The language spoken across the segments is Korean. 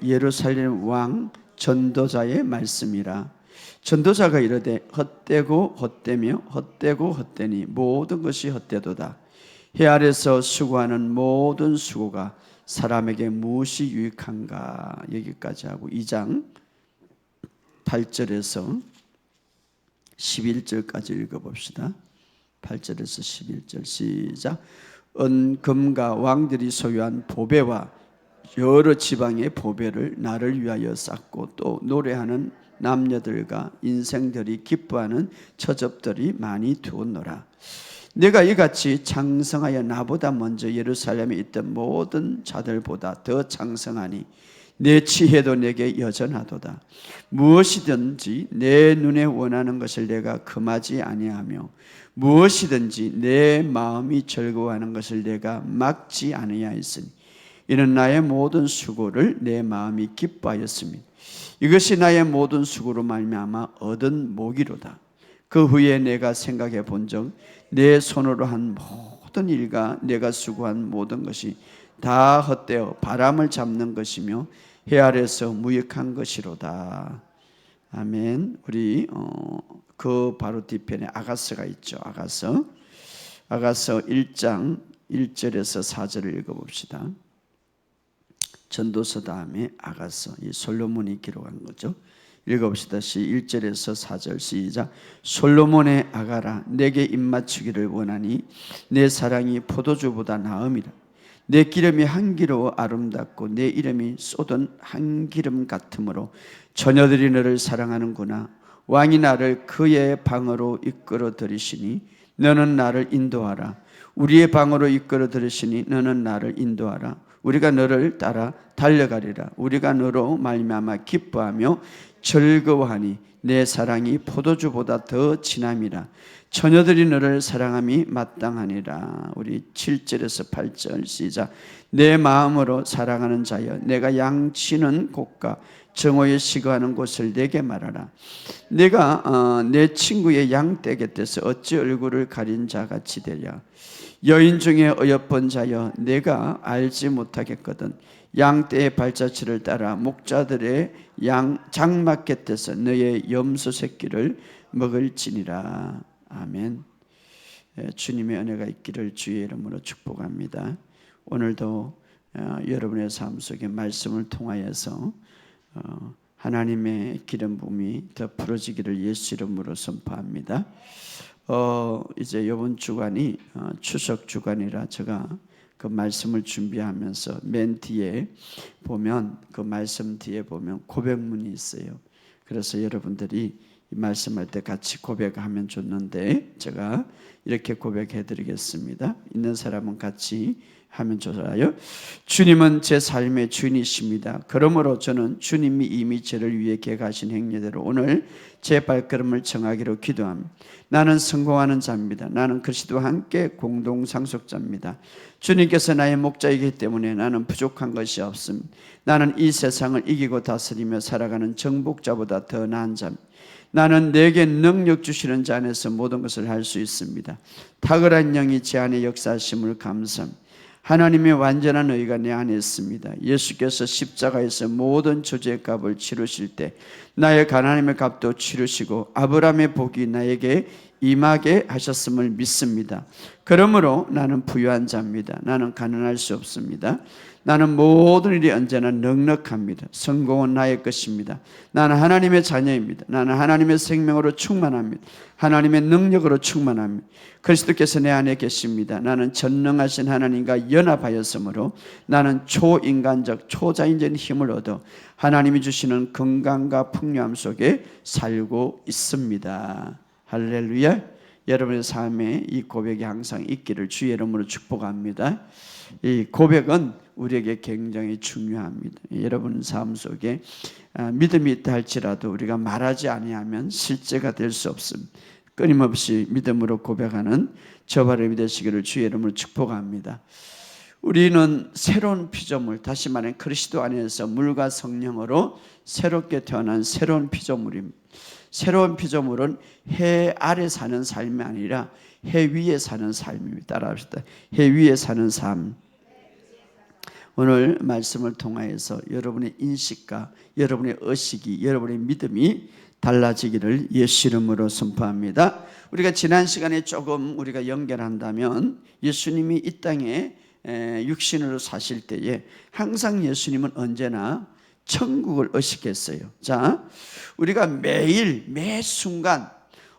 예루살렘 왕 전도자의 말씀이라. 전도자가 이르되 헛되고 헛되며 헛되고 헛되니 모든 것이 헛되도다. 해 아래서 수고하는 모든 수고가 사람에게 무엇이 유익한가. 여기까지 하고 2장 8절에서 11절까지 읽어봅시다. 8절에서 11절 시작. 은금과 왕들이 소유한 보배와 여러 지방의 보배를 나를 위하여 쌓고 또 노래하는 남녀들과 인생들이 기뻐하는 처접들이 많이 두었노라. 내가 이같이 장성하여 나보다 먼저 예루살렘에 있던 모든 자들보다 더 장성하니 내 지혜도 내게 여전하도다. 무엇이든지 내 눈에 원하는 것을 내가 금하지 아니하며 무엇이든지 내 마음이 즐거워하는 것을 내가 막지 아니하였으니 이는 나의 모든 수고를 내 마음이 기뻐하였습니다. 이것이 나의 모든 수고로 말미암아 얻은 목이로다. 그 후에 내가 생각해 본즉 내 손으로 한 모든 일과 내가 수고한 모든 것이 다 헛되어 바람을 잡는 것이며 해 아래서 무익한 것이로다. 아멘. 우리 그 바로 뒤편에 아가서가 있죠. 아가서 1장 1절에서 4절을 읽어봅시다. 전도서 다음에 아가서, 이 솔로몬이 기록한 거죠. 읽어봅시다. 1절에서 4절 시작. 솔로몬의 아가라, 내게 입맞추기를 원하니 내 사랑이 포도주보다 나음이라. 내 기름이 향기로워 아름답고 내 이름이 쏟은 향기름 같으므로 처녀들이 너를 사랑하는구나. 왕이 나를 그의 방으로 이끌어 들이시니 너는 나를 인도하라. 우리의 방으로 이끌어 들이시니 너는 나를 인도하라. 우리가 너를 따라 달려가리라. 우리가 너로 말미암아 기뻐하며 즐거워하니 내 사랑이 포도주보다 더 진함이라. 처녀들이 너를 사랑함이 마땅하니라. 우리 7절에서 8절 시작. 내 마음으로 사랑하는 자여, 내가 양치는 곳과 정오에 시거하는 곳을 내게 말하라. 내가 내 친구의 양떼 곁에서 어찌 얼굴을 가린 자같이 되랴. 여인 중에 어여쁜 자여, 내가 알지 못하겠거든. 양떼의 발자취를 따라 목자들의 장막 곁에서 너의 염소 새끼를 먹을지니라. 아멘. 주님의 은혜가 있기를 주의 이름으로 축복합니다. 오늘도 여러분의 삶 속에 말씀을 통하여서 하나님의 기름 부음이 더 풀어지기를 예수 이름으로 선포합니다. 이제 이번 주간이 추석 주간이라 제가 그 말씀을 준비하면서 맨 뒤에 보면, 그 말씀 뒤에 보면 고백문이 있어요. 그래서 여러분들이 이 말씀할 때 같이 고백하면 좋는데 제가 이렇게 고백해 드리겠습니다. 있는 사람은 같이 하면 좋아요. 주님은 제 삶의 주인이십니다. 그러므로 저는 주님이 이미 저를 위해 계획하신 행위대로 오늘 제 발걸음을 정하기로 기도합니다. 나는 성공하는 자입니다. 나는 그리스도와 함께 공동 상속자입니다. 주님께서 나의 목자이기 때문에 나는 부족한 것이 없습니다. 나는 이 세상을 이기고 다스리며 살아가는 정복자보다 더 나은 자입니다. 나는 내게 능력 주시는 자 안에서 모든 것을 할 수 있습니다. 탁월한 영이 제 안에 역사하심을 감사합니다. 하나님의 완전한 의가 내 안에 있습니다. 예수께서 십자가에서 모든 저주의 값을 치르실 때 나의 가나님의 값도 치르시고 아브라함의 복이 나에게 임하게 하셨음을 믿습니다. 그러므로 나는 부유한 자입니다. 나는 가난할 수 없습니다. 나는 모든 일이 언제나 넉넉합니다. 성공은 나의 것입니다. 나는 하나님의 자녀입니다. 나는 하나님의 생명으로 충만합니다. 하나님의 능력으로 충만합니다. 그리스도께서 내 안에 계십니다. 나는 전능하신 하나님과 연합하였으므로 나는 초인간적 초자연적인 힘을 얻어 하나님이 주시는 건강과 풍요함 속에 살고 있습니다. 할렐루야. 여러분의 삶에 이 고백이 항상 있기를 주의 이름으로 축복합니다. 이 고백은 우리에게 굉장히 중요합니다. 여러분 삶 속에 믿음이 있다 할지라도 우리가 말하지 아니하면 실제가 될 수 없습니다. 끊임없이 믿음으로 고백하는 저발음이 되시기를 주의 이름으로 축복합니다. 우리는 새로운 피조물, 다시 말해 그리스도 안에서 물과 성령으로 새롭게 태어난 새로운 피조물입니다. 새로운 피조물은 해 아래 사는 삶이 아니라 해 위에 사는 삶입니다. 따라합시다. 해 위에 사는 삶. 오늘 말씀을 통하여서 여러분의 인식과 여러분의 의식이, 여러분의 믿음이 달라지기를 예수 이름으로 선포합니다. 우리가 지난 시간에 조금 우리가 연결한다면 예수님이 이 땅에 육신으로 사실 때에 항상 예수님은 언제나 천국을 의식했어요. 자, 우리가 매일 매 순간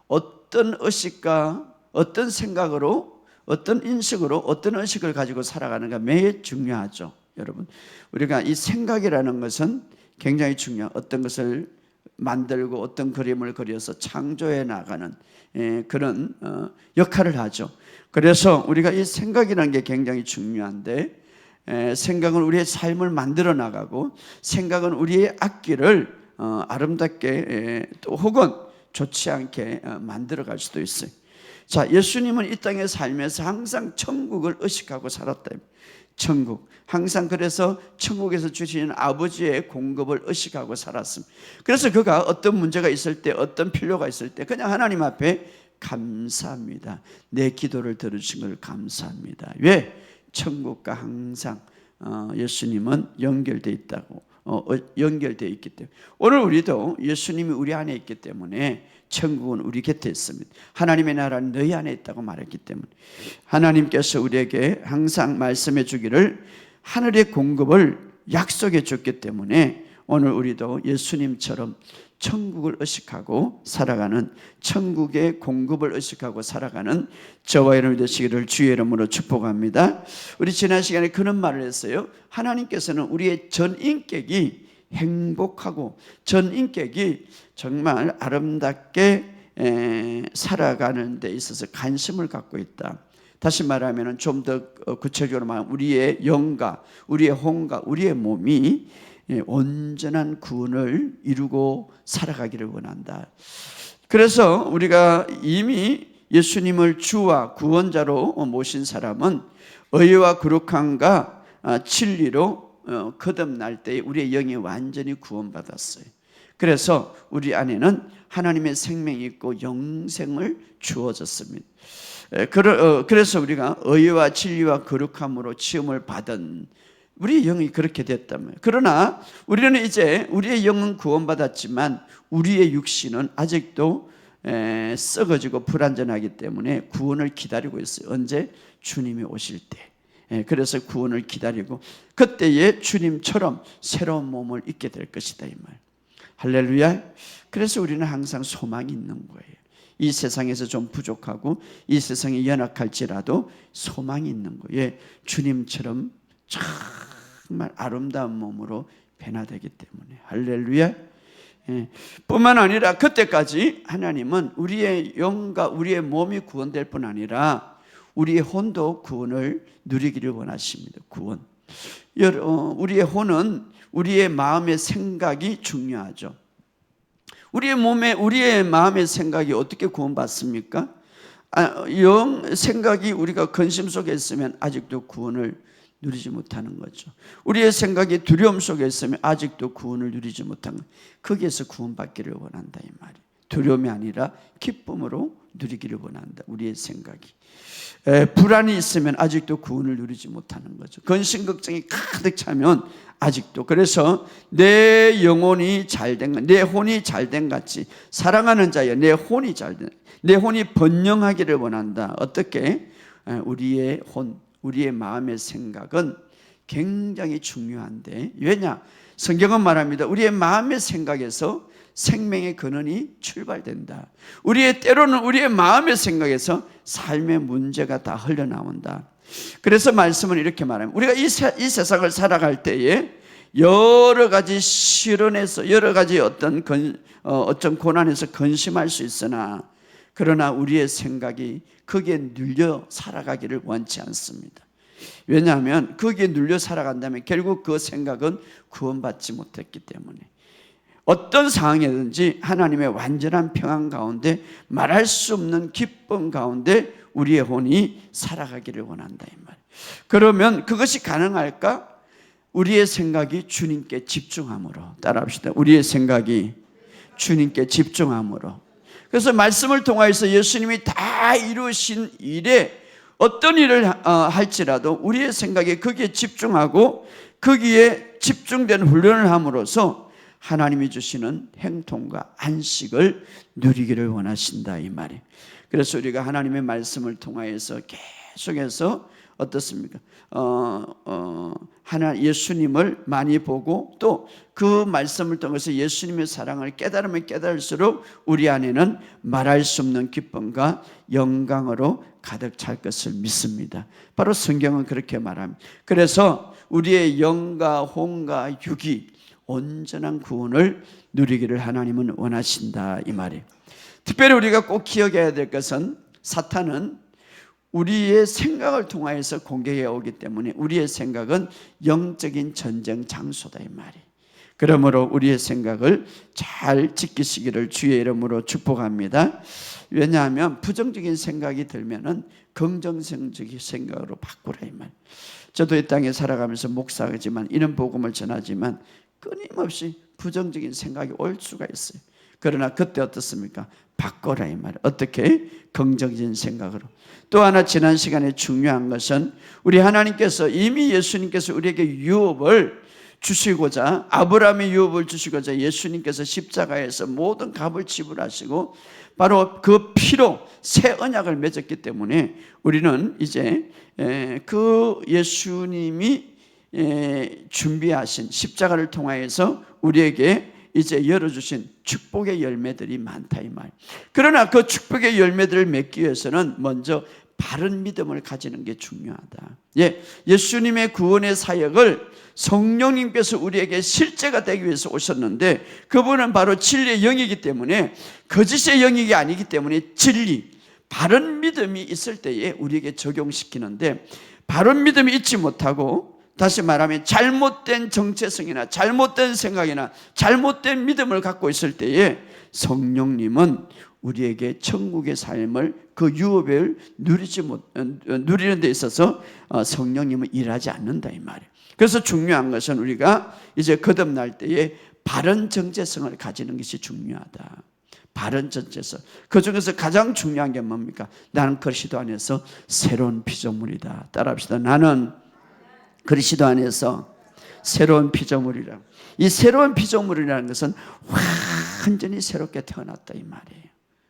어떤 의식과 어떤 생각으로 어떤 인식으로 어떤 의식을 가지고 살아가는가 매일 중요하죠. 여러분, 우리가 이 생각이라는 것은 굉장히 중요해요. 어떤 것을 만들고 어떤 그림을 그려서 창조해 나가는 그런 역할을 하죠. 그래서 우리가 이 생각이라는 게 굉장히 중요한데, 생각은 우리의 삶을 만들어 나가고 생각은 우리의 앞길을 아름답게 또 혹은 좋지 않게 만들어 갈 수도 있어요. 자, 예수님은 이 땅에 살면서 항상 천국을 의식하고 살았다. 천국, 항상 그래서 천국에서 주시는 아버지의 공급을 의식하고 살았습니다. 그래서 그가 어떤 문제가 있을 때, 어떤 필요가 있을 때 그냥 하나님 앞에 감사합니다. 내 기도를 들으신 걸 감사합니다. 왜? 천국과 항상 예수님은 연결되어 있다고, 연결되어 있기 때문에. 오늘 우리도 예수님이 우리 안에 있기 때문에 천국은 우리 곁에 있습니다. 하나님의 나라는 너희 안에 있다고 말했기 때문에 하나님께서 우리에게 항상 말씀해 주기를 하늘의 공급을 약속해 줬기 때문에 오늘 우리도 예수님처럼 천국을 의식하고 살아가는, 천국의 공급을 의식하고 살아가는 저와 여러분이 되시기를 주의 이름으로 축복합니다. 우리 지난 시간에 그런 말을 했어요. 하나님께서는 우리의 전 인격이 행복하고 전 인격이 정말 아름답게 살아가는 데 있어서 관심을 갖고 있다. 다시 말하면 좀 더 구체적으로 말하면 우리의 영과 우리의 혼과 우리의 몸이 온전한 구원을 이루고 살아가기를 원한다. 그래서 우리가 이미 예수님을 주와 구원자로 모신 사람은 의와 거룩함과 진리로 거듭날 때 우리의 영이 완전히 구원받았어요. 그래서 우리 안에는 하나님의 생명이 있고 영생을 주어졌습니다. 그래서 우리가 의와 진리와 거룩함으로 지음을 받은 우리의 영이 그렇게 됐다면, 그러나 우리는 이제 우리의 영은 구원받았지만 우리의 육신은 아직도 썩어지고 불완전하기 때문에 구원을 기다리고 있어요. 언제? 주님이 오실 때. 그래서 구원을 기다리고 그때에 주님처럼 새로운 몸을 입게 될 것이다, 이 말. 할렐루야. 그래서 우리는 항상 소망이 있는 거예요. 이 세상에서 좀 부족하고 이 세상이 연약할지라도 소망이 있는 거예요. 주님처럼 정말 아름다운 몸으로 변화되기 때문에. 할렐루야. 뿐만 아니라 그때까지 하나님은 우리의 영과 우리의 몸이 구원될 뿐 아니라 우리의 혼도 구원을 누리기를 원하십니다. 구원. 우리의 혼은 우리의 마음의 생각이 중요하죠. 우리의 마음의 생각이 어떻게 구원받습니까? 영 생각이 우리가 근심 속에 있으면 아직도 구원을 누리지 못하는 거죠. 우리의 생각이 두려움 속에 있으면 아직도 구원을 누리지 못하는 거예요. 거기에서 구원받기를 원한다, 이 말이에요. 두려움이 아니라 기쁨으로 누리기를 원한다, 우리의 생각이. 불안이 있으면 아직도 구원을 누리지 못하는 거죠. 근심 걱정이 가득 차면 아직도. 그래서 내 영혼이 잘된, 내 혼이 잘된 같이 사랑하는 자여 내 혼이 잘된, 내 혼이 번영하기를 원한다. 어떻게? 우리의 혼, 우리의 마음의 생각은 굉장히 중요한데, 왜냐? 성경은 말합니다. 우리의 마음의 생각에서 생명의 근원이 출발된다. 때로는 우리의 마음의 생각에서 삶의 문제가 다 흘러나온다. 그래서 말씀은 이렇게 말합니다. 우리가 이 세상을 살아갈 때에 여러 가지 시련에서, 여러 가지 어떤 고난에서 근심할 수 있으나, 그러나 우리의 생각이 거기에 눌려 살아가기를 원치 않습니다. 왜냐하면 거기에 눌려 살아간다면 결국 그 생각은 구원받지 못했기 때문에 어떤 상황이든지 하나님의 완전한 평안 가운데, 말할 수 없는 기쁨 가운데 우리의 혼이 살아가기를 원한다, 이 말. 그러면 그것이 가능할까? 우리의 생각이 주님께 집중함으로. 따라합시다. 우리의 생각이 주님께 집중함으로. 그래서 말씀을 통하여서 예수님이 다 이루신 일에 어떤 일을 할지라도 우리의 생각이 거기에 집중하고 거기에 집중된 훈련을 함으로써 하나님이 주시는 행통과 안식을 누리기를 원하신다 이 말이에요. 그래서 우리가 하나님의 말씀을 통하여서 계속해서 어떻습니까? 예수님을 많이 보고 또 그 말씀을 통해서 예수님의 사랑을 깨달으면 깨달을수록 우리 안에는 말할 수 없는 기쁨과 영광으로 가득 찰 것을 믿습니다. 바로 성경은 그렇게 말합니다. 그래서 우리의 영과 혼과 육이 온전한 구원을 누리기를 하나님은 원하신다 이 말이에요. 특별히 우리가 꼭 기억해야 될 것은 사탄은 우리의 생각을 통하여서 공격해 오기 때문에 우리의 생각은 영적인 전쟁 장소다 이 말이에요. 그러므로 우리의 생각을 잘 지키시기를 주의 이름으로 축복합니다. 왜냐하면 부정적인 생각이 들면은 긍정적인 생각으로 바꾸라 이 말. 저도 이 땅에 살아가면서 목사지만 이런 복음을 전하지만 끊임없이 부정적인 생각이 올 수가 있어요. 그러나 그때 어떻습니까? 바꿔라 이 말. 어떻게? 긍정적인 생각으로. 또 하나 지난 시간에 중요한 것은 우리 하나님께서 이미 예수님께서 우리에게 유업을 주시고자 아브라함의 유업을 주시고자 예수님께서 십자가에서 모든 값을 지불하시고 바로 그 피로 새 언약을 맺었기 때문에 우리는 이제 그 예수님이 준비하신 십자가를 통하여서 우리에게 이제 열어주신 축복의 열매들이 많다 이 말. 그러나 그 축복의 열매들을 맺기 위해서는 먼저 바른 믿음을 가지는 게 중요하다. 예수님의 구원의 사역을 성령님께서 우리에게 실제가 되기 위해서 오셨는데 그분은 바로 진리의 영이기 때문에 거짓의 영이 아니기 때문에 진리, 바른 믿음이 있을 때에 우리에게 적용시키는데 바른 믿음이 있지 못하고 다시 말하면 잘못된 정체성이나 잘못된 생각이나 잘못된 믿음을 갖고 있을 때에 성령님은 우리에게 천국의 삶을 그 유업을 누리는 데 있어서 성령님은 일하지 않는다 이 말이에요. 그래서 중요한 것은 우리가 이제 거듭날 때에 바른 정체성을 가지는 것이 중요하다. 바른 정체성. 그 중에서 가장 중요한 게 뭡니까? 나는 그리스도 안에서 새로운 피조물이다. 따라합시다. 나는 그리스도 안에서 새로운 피조물이라. 이 새로운 피조물이라는 것은 완전히 새롭게 태어났다 이 말이에요.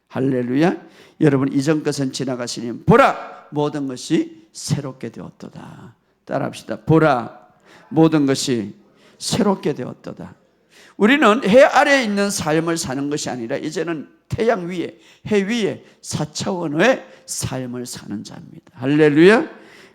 할렐루야. 여러분 이전 것은 지나가시니 보라 모든 것이 새롭게 되었도다. 따라합시다. 보라 모든 것이 새롭게 되었도다. 우리는 해 아래에 있는 삶을 사는 것이 아니라 이제는 태양 위에 해 위에 4차원의 삶을 사는 자입니다. 할렐루야.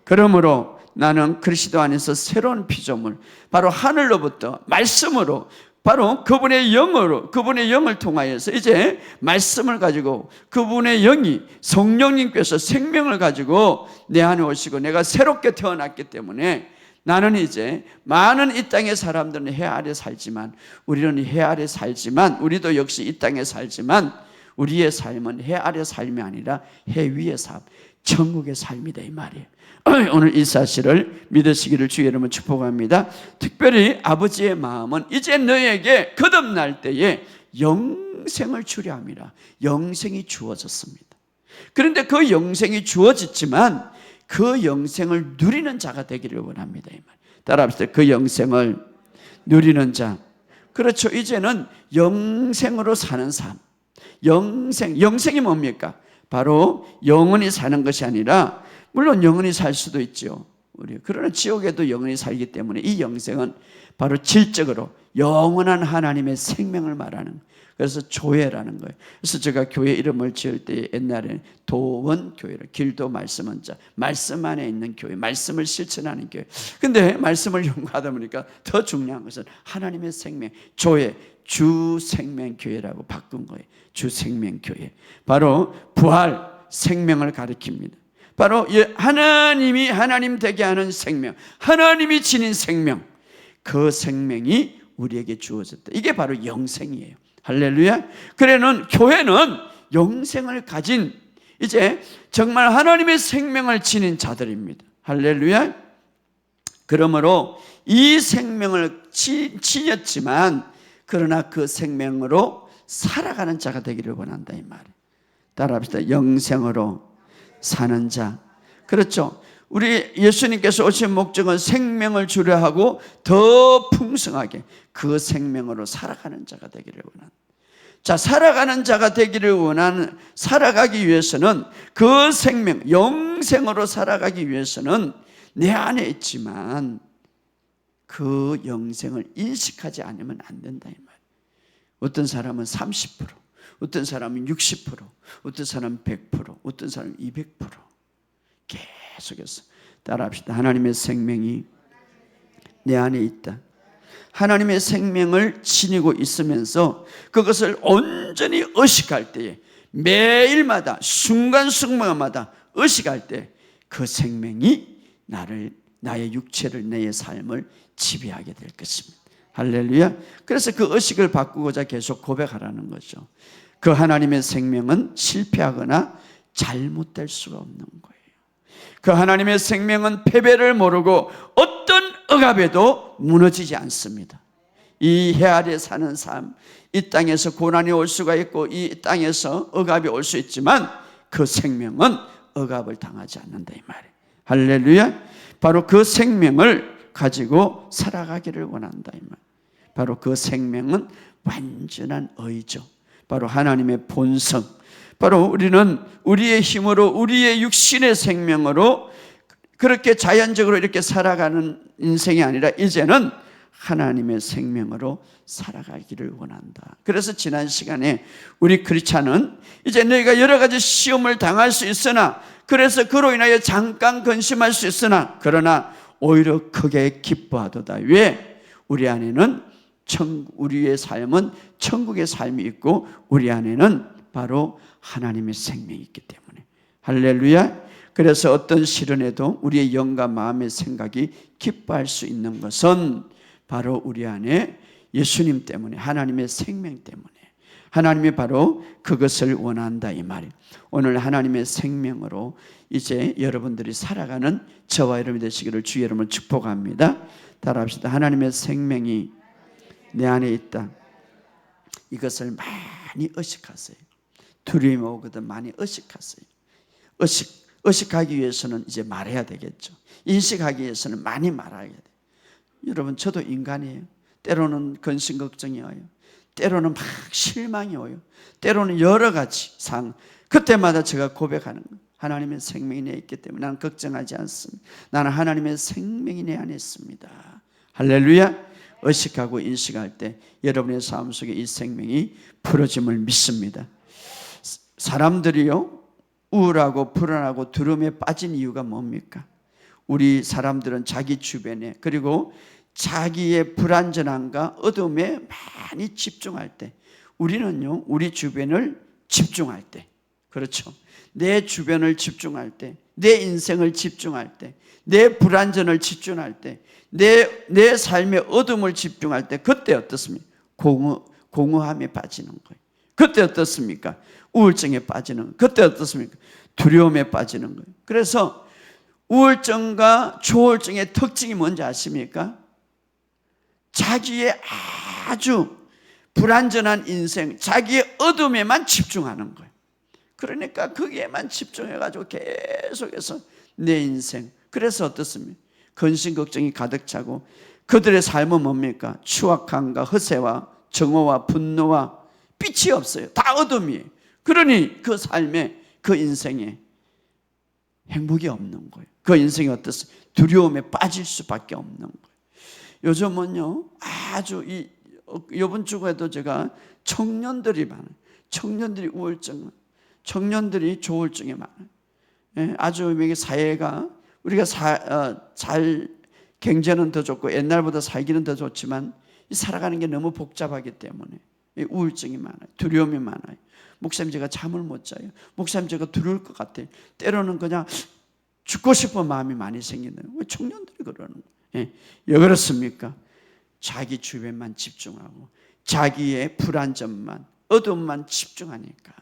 그러므로 나는 그리스도 안에서 새로운 피조물 바로 하늘로부터 말씀으로 바로 그분의 영으로 그분의 영을 통하여서 이제 말씀을 가지고 그분의 영이 성령님께서 생명을 가지고 내 안에 오시고 내가 새롭게 태어났기 때문에 나는 이제 많은 이 땅의 사람들은 해 아래 살지만 우리는 해 아래 살지만 우리도 역시 이 땅에 살지만 우리의 삶은 해 아래 삶이 아니라 해 위의 삶 천국의 삶이다 이 말이에요. 오늘 이 사실을 믿으시기를 주의 이름으로 축복합니다. 특별히 아버지의 마음은 이제 너에게 거듭날 때에 영생을 주려 함이라. 영생이 주어졌습니다. 그런데 그 영생이 주어졌지만 그 영생을 누리는 자가 되기를 원합니다. 이 말. 따라합시다. 그 영생을 누리는 자. 그렇죠. 이제는 영생으로 사는 삶. 영생이 뭡니까? 바로 영원히 사는 것이 아니라 물론 영원히 살 수도 있죠. 그러나 지옥에도 영원히 살기 때문에 이 영생은 바로 질적으로 영원한 하나님의 생명을 말하는 거예요. 그래서 조회라는 거예요. 그래서 제가 교회 이름을 지을 때 옛날에는 도원교회로 길도 말씀은 자 말씀 안에 있는 교회 말씀을 실천하는 교회. 근데 말씀을 연구하다 보니까 더 중요한 것은 하나님의 생명 조회 주생명교회라고 바꾼 거예요. 주생명교회 바로 부활 생명을 가리킵니다. 바로 하나님이 하나님 되게 하는 생명 하나님이 지닌 생명 그 생명이 우리에게 주어졌다. 이게 바로 영생이에요. 할렐루야. 그래는 교회는 영생을 가진 이제 정말 하나님의 생명을 지닌 자들입니다. 할렐루야. 그러므로 이 생명을 지녔지만 그러나 그 생명으로 살아가는 자가 되기를 원한다 이 말이에요. 따라합시다. 영생으로 사는 자. 그렇죠. 우리 예수님께서 오신 목적은 생명을 주려 하고 더 풍성하게 그 생명으로 살아가는 자가 되기를 원한다. 자, 살아가는 자가 되기를 원하는, 살아가기 위해서는 그 생명, 영생으로 살아가기 위해서는 내 안에 있지만 그 영생을 인식하지 않으면 안 된다 이 말이에요. 어떤 사람은 30%, 어떤 사람은 60%, 어떤 사람은 100%, 어떤 사람은 200%. 계속해서 따라합시다. 하나님의 생명이 내 안에 있다. 하나님의 생명을 지니고 있으면서 그것을 온전히 의식할 때에, 매일마다 순간순간마다 의식할 때 그 생명이 나의 육체를, 내 삶을 지배하게 될 것입니다. 할렐루야. 그래서 그 의식을 바꾸고자 계속 고백하라는 거죠. 그 하나님의 생명은 실패하거나 잘못될 수가 없는 거예요. 그 하나님의 생명은 패배를 모르고 어떤 억압에도 무너지지 않습니다. 이 해 아래 사는 삶, 이 땅에서 고난이 올 수가 있고 이 땅에서 억압이 올 수 있지만 그 생명은 억압을 당하지 않는다 이 말이에요. 할렐루야. 바로 그 생명을 가지고 살아가기를 원한다 이 말. 바로 그 생명은 완전한 의죠. 바로 하나님의 본성. 바로 우리는 우리의 힘으로, 우리의 육신의 생명으로 그렇게 자연적으로 이렇게 살아가는 인생이 아니라 이제는 하나님의 생명으로 살아가기를 원한다. 그래서 지난 시간에 우리 크리스찬은 이제 너희가 여러 가지 시험을 당할 수 있으나, 그래서 그로 인하여 잠깐 근심할 수 있으나 그러나 오히려 크게 기뻐하도다. 왜? 우리 안에는 우리의 삶은 천국의 삶이 있고 우리 안에는 바로 하나님의 생명이 있기 때문에. 할렐루야. 그래서 어떤 시련에도 우리의 영과 마음의 생각이 기뻐할 수 있는 것은 바로 우리 안에 예수님 때문에, 하나님의 생명 때문에, 하나님이 바로 그것을 원한다 이 말이에요. 오늘 하나님의 생명으로 이제 여러분들이 살아가는 저와 여러분이 되시기를 주의 이름으로 축복합니다. 따라합시다. 하나님의 생명이 내 안에 있다. 이것을 많이 의식하세요. 두려움이 오거든 많이 의식하세요. 의식하기 위해서는 이제 말해야 되겠죠. 인식하기 위해서는 많이 말해야 돼요. 여러분, 저도 인간이에요. 때로는 근심 걱정이 와요. 때로는 막 실망이 와요. 때로는 여러 가지 그때마다 제가 고백하는 거예요. 하나님의 생명이 내 있기 때문에 나는 걱정하지 않습니다. 나는 하나님의 생명이 내 안에 있습니다. 할렐루야. 의식하고 인식할 때 여러분의 삶 속에 이 생명이 풀어짐을 믿습니다. 사람들이요, 우울하고 불안하고 두려움에 빠진 이유가 뭡니까? 우리 사람들은 자기 주변에, 그리고 자기의 불안전함과 어둠에 많이 집중할 때, 우리는요, 우리 주변을 집중할 때, 그렇죠, 내 주변을 집중할 때, 내 인생을 집중할 때, 내 불안전을 집중할 때, 내 삶의 어둠을 집중할 때, 그때 어떻습니까? 공허함에 빠지는 거예요. 그때 어떻습니까? 우울증에 빠지는 거예요. 그때 어떻습니까? 두려움에 빠지는 거예요. 그래서 우울증과 조울증의 특징이 뭔지 아십니까? 자기의 아주 불안전한 인생, 자기의 어둠에만 집중하는 거예요. 그러니까 거기에만 집중해가지고 계속해서 내 인생, 그래서 어떻습니까? 근심 걱정이 가득 차고 그들의 삶은 뭡니까? 추악함과 허세와 정오와 분노와 빛이 없어요. 다 어둠이에요. 그러니 그 삶에, 그 인생에 행복이 없는 거예요. 그 인생이 어떻습니까? 두려움에 빠질 수밖에 없는 거예요. 요즘은요, 아주 이번 주에도 제가 청년들이 많아요. 청년들이 우울증, 청년들이 조울증에 많아요. 예, 아주 이게 사회가, 우리가 잘 경제는 더 좋고 옛날보다 살기는 더 좋지만 살아가는 게 너무 복잡하기 때문에 우울증이 많아요. 두려움이 많아요. 목사님, 제가 잠을 못 자요. 목사님, 제가 두려울 것 같아요. 때로는 그냥 죽고 싶은 마음이 많이 생기네요. 왜 청년들이 그러는 거예요? 예, 왜 그렇습니까? 자기 주변만 집중하고 자기의 불안점만, 어둠만 집중하니까.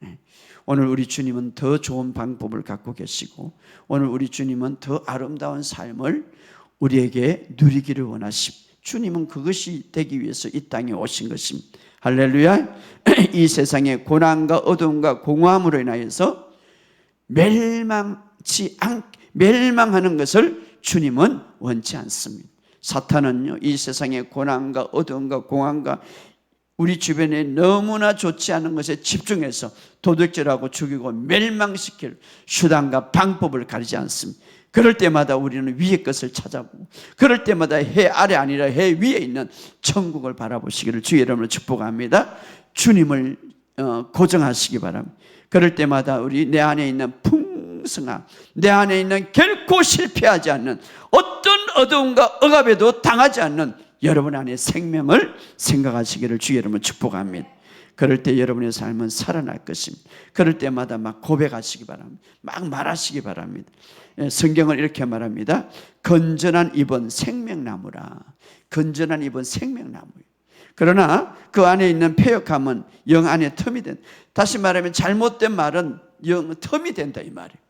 예, 오늘 우리 주님은 더 좋은 방법을 갖고 계시고 오늘 우리 주님은 더 아름다운 삶을 우리에게 누리기를 원하십니다. 주님은 그것이 되기 위해서 이 땅에 오신 것입니다. 할렐루야. 이 세상의 고난과 어둠과 공허함으로 인하여서 멸망하는 것을 주님은 원치 않습니다. 사탄은요, 이 세상의 고난과 어두움과 공황과 우리 주변에 너무나 좋지 않은 것에 집중해서 도둑질하고 죽이고 멸망시킬 수단과 방법을 가리지 않습니다. 그럴 때마다 우리는 위의 것을 찾아보고, 그럴 때마다 해 아래 아니라 해 위에 있는 천국을 바라보시기를 주의 이름으로 축복합니다. 주님을 고정하시기 바랍니다. 그럴 때마다 우리 내 안에 있는 풍성함, 내 안에 있는 결코 실패하지 않는 어떤 어두움과 억압에도 당하지 않는 여러분 안에 생명을 생각하시기를 주의 이름으로 축복합니다. 그럴 때 여러분의 삶은 살아날 것입니다. 그럴 때마다 막 고백하시기 바랍니다. 막 말하시기 바랍니다. 성경을 이렇게 말합니다. 건전한 입은 생명나무라. 건전한 입은 생명나무예요. 그러나 그 안에 있는 패역함은 영 안에 텀이 된다. 다시 말하면 잘못된 말은 영 텀이 된다 이 말이에요.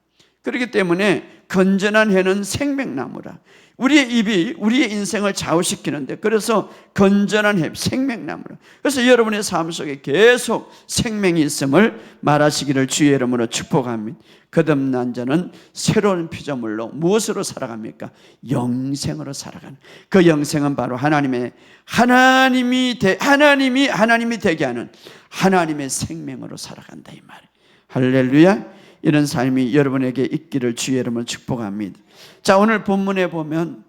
그렇기 때문에 건전한 해는 생명나무라. 우리의 입이 우리의 인생을 좌우시키는데, 그래서 건전한 해, 생명나무라. 그래서 여러분의 삶 속에 계속 생명이 있음을 말하시기를 주의 이름으로 축복합니다. 거듭난 자는 새로운 피조물로 무엇으로 살아갑니까? 영생으로 살아가는, 그 영생은 바로 하나님이 되게 하는 하나님의 생명으로 살아간다 이 말이에요. 할렐루야. 이런 삶이 여러분에게 있기를 주의 이름으로 축복합니다. 자, 오늘 본문에 보면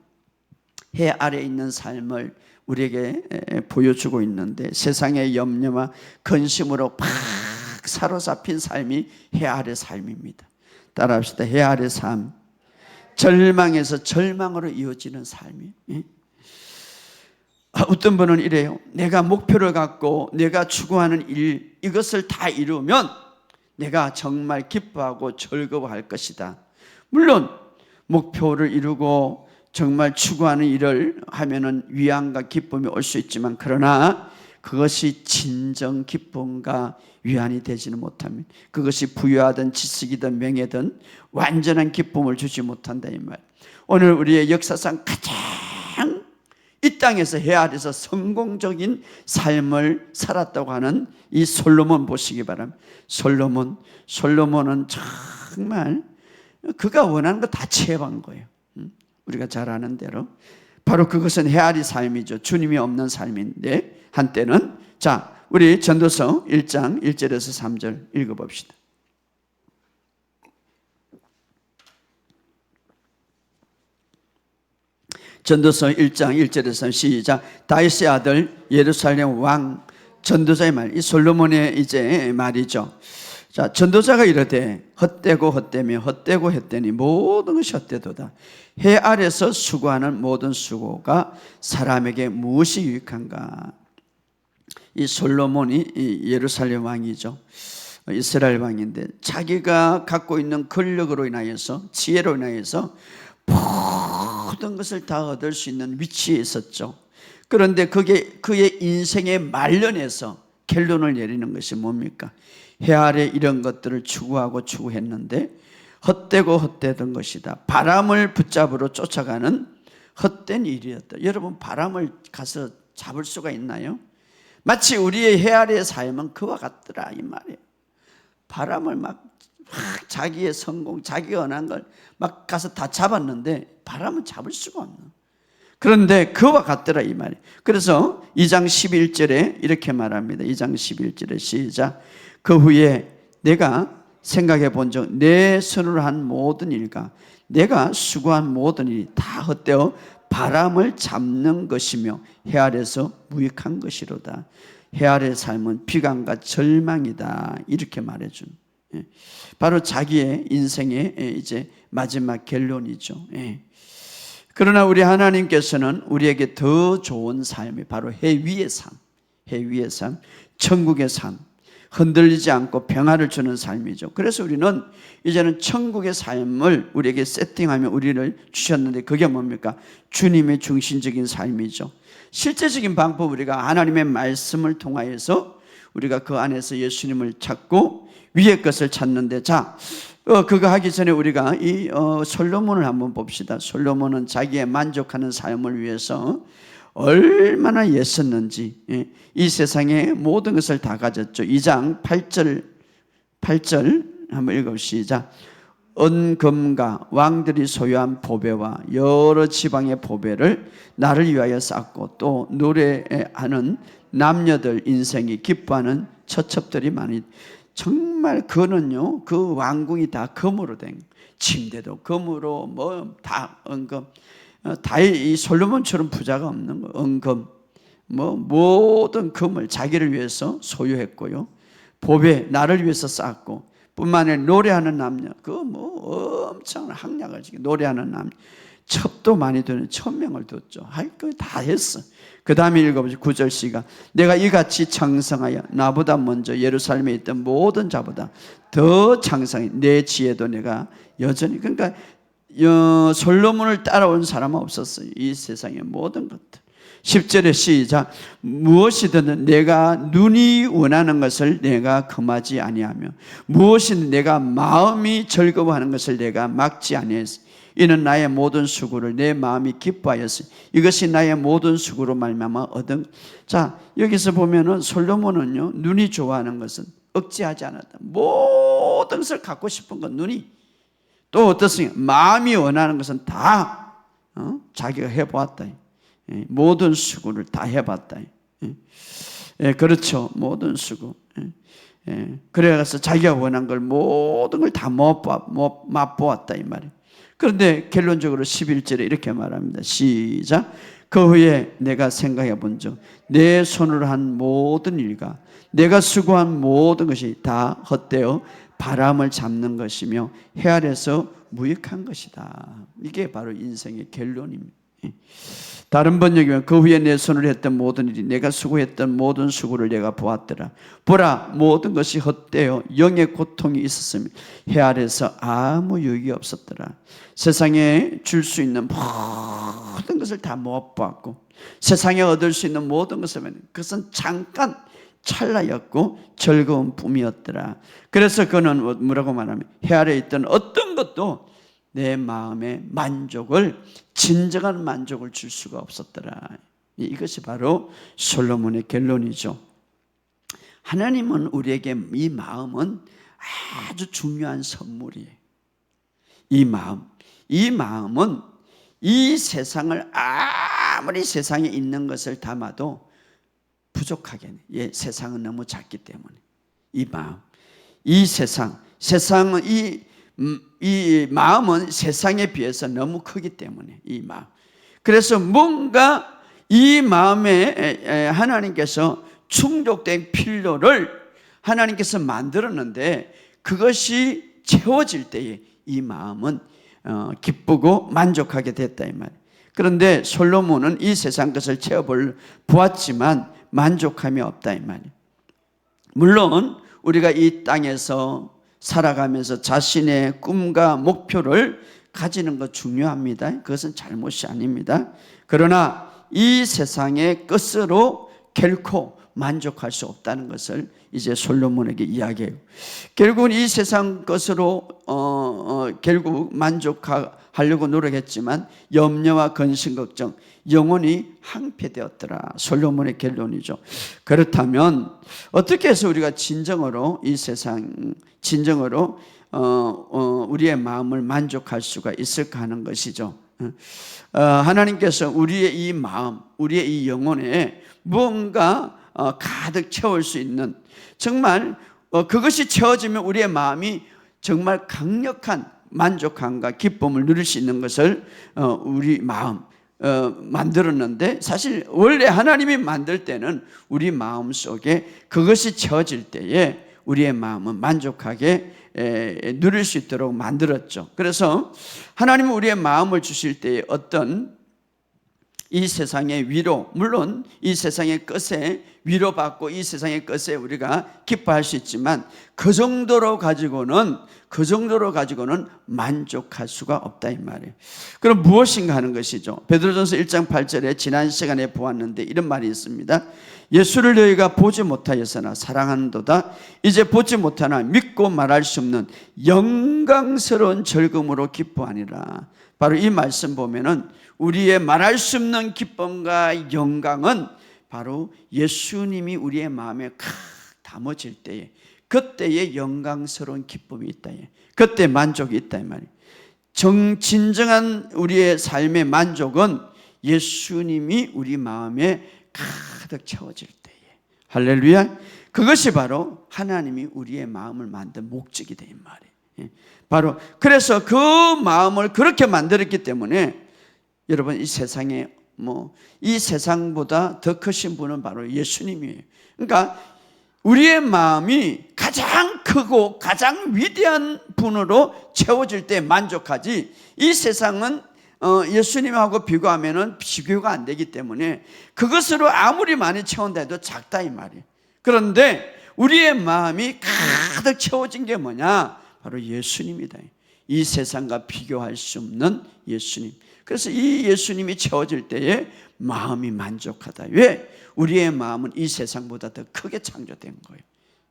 해 아래에 있는 삶을 우리에게 보여주고 있는데, 세상의 염려와 근심으로 팍 사로잡힌 삶이 해 아래 삶입니다. 따라합시다. 해 아래 삶. 절망에서 절망으로 이어지는 삶이에요. 어떤 분은 이래요. 내가 목표를 갖고 내가 추구하는 일, 이것을 다 이루면 내가 정말 기뻐하고 즐거워할 것이다. 물론 목표를 이루고 정말 추구하는 일을 하면은 위안과 기쁨이 올 수 있지만, 그러나 그것이 진정 기쁨과 위안이 되지는 못합니다. 그것이 부유하든 지식이든 명예든 완전한 기쁨을 주지 못한다 이 말. 오늘 우리의 역사상 가장 이 땅에서 해 아래서 성공적인 삶을 살았다고 하는 이 솔로몬 보시기 바랍니다. 솔로몬은 정말 그가 원하는 거 다 취해본 거예요. 우리가 잘 아는 대로 바로 그것은 해 아래 삶이죠. 주님이 없는 삶인데 한때는. 자, 우리 전도서 1장 1절에서 3절 읽어봅시다. 전도서 1장 1절에서 시작. 다윗의 아들 예루살렘 왕 전도자의 말, 이 솔로몬의 이제 말이죠. 자, 전도자가 이르되 헛되고 헛되며 헛되고 헛되니 모든 것이 헛되도다. 해 아래서 수고하는 모든 수고가 사람에게 무엇이 유익한가. 이 솔로몬이 이 예루살렘 왕이죠. 이스라엘 왕인데 자기가 갖고 있는 권력으로 인하여서, 지혜로 인하여서 모든 것을 다 얻을 수 있는 위치에 있었죠. 그런데 그게 그의 인생의 말년에서 결론을 내리는 것이 뭡니까? 해 아래 이런 것들을 추구했는데 헛되고 헛되던 것이다. 바람을 붙잡으러 쫓아가는 헛된 일이었다. 여러분, 바람을 가서 잡을 수가 있나요? 마치 우리의 해 아래의 삶은 그와 같더라 이 말이에요. 바람을 막 자기의 성공, 자기가 원한 걸 막 가서 다 잡았는데 바람은 잡을 수가 없는. 그런데 그와 같더라 이 말이에요. 그래서 2장 11절에 이렇게 말합니다. 2장 11절에 시작. 그 후에 내가 생각해 본 적 내 손으로 한 모든 일과 내가 수고한 모든 일이 다 헛되어 바람을 잡는 것이며 해 아래서 무익한 것이로다. 해 아래의 삶은 비관과 절망이다. 이렇게 말해준. 바로 자기의 인생의 이제 마지막 결론이죠. 그러나 우리 하나님께서는 우리에게 더 좋은 삶이 바로 해 위의 삶, 해 위의 삶, 천국의 삶, 흔들리지 않고 평화를 주는 삶이죠. 그래서 우리는 이제는 천국의 삶을 우리에게 세팅하며 우리를 주셨는데 그게 뭡니까? 주님의 중심적인 삶이죠. 실제적인 방법, 우리가 하나님의 말씀을 통하여서 우리가 그 안에서 예수님을 찾고 위의 것을 찾는데, 자, 그거 하기 전에 우리가 이 솔로몬을 한번 봅시다. 솔로몬은 자기의 만족하는 삶을 위해서 얼마나 애썼는지, 이 세상의 모든 것을 다 가졌죠. 2장 8절 한번 읽어봅시다. 은금과 왕들이 소유한 보배와 여러 지방의 보배를 나를 위하여 쌓고 또 노래하는 남녀들 인생이 기뻐하는 처첩들이 많이. 정말 그거는요, 그 왕궁이 다 금으로 된, 침대도 금으로 뭐 다 은금. 이 솔로몬처럼 부자가 없는 거. 은금 뭐 모든 금을 자기를 위해서 소유했고요, 보배 나를 위해서 쌓았고, 뿐만 아니라 노래하는 남녀, 그거 뭐 엄청난 학약을 지금 노래하는 남녀, 첩도 많이 드는 1000명을 뒀죠. 그거 다 했어. 그 다음에 읽어보죠. 9절 시가 내가 이같이 창성하여 나보다 먼저 예루살렘에 있던 모든 자보다 더 창성해 내 지혜도 내가 여전히. 그러니까 솔로몬을 따라온 사람은 없었어요, 이 세상의 모든 것들. 10절에 시작. 무엇이든 내가 눈이 원하는 것을 내가 금하지 아니하며 무엇이든 내가 마음이 즐거워하는 것을 내가 막지 아니했어. 이는 나의 모든 수고를 내 마음이 기뻐하였으니 이것이 나의 모든 수고로 말미암아 얻은. 자, 여기서 보면은 솔로몬은요, 눈이 좋아하는 것은 억제하지 않았다. 모든 것을 갖고 싶은 건 눈이. 또 어떻습니까? 마음이 원하는 것은 다 자기가 해보았다. 모든 수고를 다 해봤다. 그렇죠, 모든 수고. 그래서 자기가 원한 걸 모든 걸 다 맛보았다 이 말이에요. 그런데 결론적으로 11절에 이렇게 말합니다. 시작. 그 후에 내가 생각해 본 적 내 손으로 한 모든 일과 내가 수고한 모든 것이 다 헛되어 바람을 잡는 것이며 해 아래서 무익한 것이다. 이게 바로 인생의 결론입니다. 다른 번역이면 그 후에 내 손으로 했던 모든 일이 내가 수고했던 모든 수고를 내가 보았더라. 보라, 모든 것이 헛되어 영의 고통이 있었으며 해 아래서 아무 유익이 없었더라. 세상에 줄 수 있는 모든 것을 다 못 보았고 세상에 얻을 수 있는 모든 것은 그것은 잠깐 찰나였고 즐거운 꿈이었더라. 그래서 그는 뭐라고 말하면 해 아래에 있던 어떤 것도 내 마음의 만족을, 진정한 만족을 줄 수가 없었더라. 이것이 바로 솔로몬의 결론이죠. 하나님은 우리에게 이 마음은 아주 중요한 선물이에요. 이 마음은 이 세상을 아무리 세상에 있는 것을 담아도 부족하게 해. 세상은 너무 작기 때문에 이 마음, 이 세상은 이 마음은 세상에 비해서 너무 크기 때문에 이 마음. 그래서 뭔가 이 마음에 하나님께서 충족된 필요를 하나님께서 만들었는데 그것이 채워질 때에 이 마음은 기쁘고 만족하게 됐다 이 말이에요. 그런데 솔로몬은 이 세상 것을 채워보았지만 만족함이 없다 이 말이에요. 물론 우리가 이 땅에서 살아가면서 자신의 꿈과 목표를 가지는 것 중요합니다. 그것은 잘못이 아닙니다. 그러나 이 세상의 것으로 결코 만족할 수 없다는 것을 이제 솔로몬에게 이야기해요. 결국은 이 세상 것으로 결국 만족하려고 노력했지만 염려와 근심 걱정 영혼이 항폐되었더라. 솔로몬의 결론이죠. 그렇다면 어떻게 해서 우리가 진정으로 이 세상 진정으로 우리의 마음을 만족할 수가 있을까 하는 것이죠. 하나님께서 우리의 이 마음, 우리의 이 영혼에 무언가 가득 채울 수 있는, 정말 그것이 채워지면 우리의 마음이 정말 강력한 만족함과 기쁨을 누릴 수 있는 것을 우리 마음 만들었는데, 사실 원래 하나님이 만들 때는 우리 마음 속에 그것이 채워질 때에 우리의 마음은 만족하게 누릴 수 있도록 만들었죠. 그래서 하나님은 우리의 마음을 주실 때에 어떤 이 세상의 위로, 물론 이 세상의 것에 위로받고 이 세상의 것에 우리가 기뻐할 수 있지만 그 정도로 가지고는 만족할 수가 없다 이 말이에요. 그럼 무엇인가 하는 것이죠. 베드로전서 1장 8절에 지난 시간에 보았는데 이런 말이 있습니다. 예수를 너희가 보지 못하였으나 사랑하는도다. 이제 보지 못하나 믿고 말할 수 없는 영광스러운 즐거움으로 기뻐하니라. 바로 이 말씀 보면은 우리의 말할 수 없는 기쁨과 영광은 바로 예수님이 우리의 마음에 담아질 때에, 그때의 영광스러운 기쁨이 있다. 그때 만족이 있다 이 말이에요. 진정한 우리의 삶의 만족은 예수님이 우리 마음에 가득 채워질 때에. 할렐루야. 그것이 바로 하나님이 우리의 마음을 만든 목적이 돼 이 말이에요. 바로 그래서 그 마음을 그렇게 만들었기 때문에 여러분 이 세상에 이 세상보다 더 크신 분은 바로 예수님이에요. 그러니까 우리의 마음이 가장 크고 가장 위대한 분으로 채워질 때 만족하지, 이 세상은 예수님하고 비교하면 비교가 안 되기 때문에 그것으로 아무리 많이 채운다 해도 작다 이 말이에요. 그런데 우리의 마음이 가득 채워진 게 뭐냐? 바로 예수님이다. 이 세상과 비교할 수 없는 예수님. 그래서 이 예수님이 채워질 때에 마음이 만족하다. 왜? 우리의 마음은 이 세상보다 더 크게 창조된 거예요.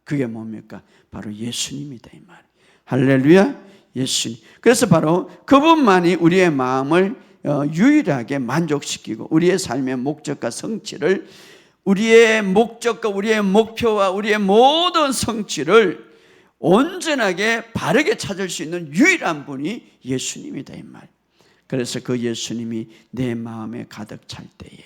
그게 뭡니까? 바로 예수님이다 이 말. 할렐루야. 예수님. 그래서 바로 그분만이 우리의 마음을 유일하게 만족시키고 우리의 삶의 목적과 성취를, 우리의 목적과 우리의 목표와 우리의 모든 성취를 온전하게 바르게 찾을 수 있는 유일한 분이 예수님이다 이 말. 그래서 그 예수님이 내 마음에 가득 찰 때에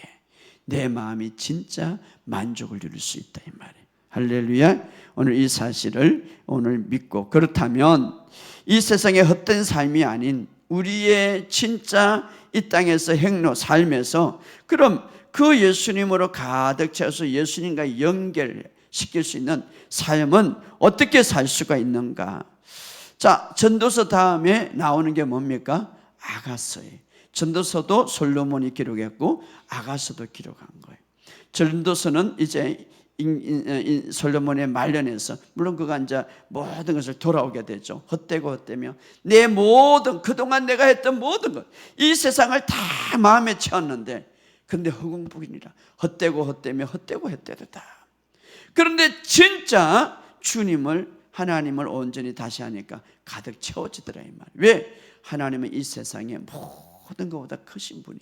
내 마음이 진짜 만족을 누릴 수 있다 이 말이에요. 할렐루야. 오늘 이 사실을 오늘 믿고, 그렇다면 이 세상의 헛된 삶이 아닌 우리의 진짜 이 땅에서 행로 삶에서 그럼 그 예수님으로 가득 채워서 예수님과 연결시킬 수 있는 삶은 어떻게 살 수가 있는가? 자, 전도서 다음에 나오는 게 뭡니까? 아가서예요. 전도서도 솔로몬이 기록했고 아가서도 기록한 거예요. 전도서는 이제 솔로몬의 말년에서, 물론 그가 이제 모든 것을 돌아오게 되죠. 헛되고 헛되며 내 모든 그동안 내가 했던 모든 것, 이 세상을 다 마음에 채웠는데 근데 허공복이니라. 헛되고 헛되며 헛되고 헛되도다. 그런데 진짜 주님을, 하나님을 온전히 다시 하니까 가득 채워지더라 이 말. 왜? 하나님은 이 세상에 모든 것보다 크신 분이,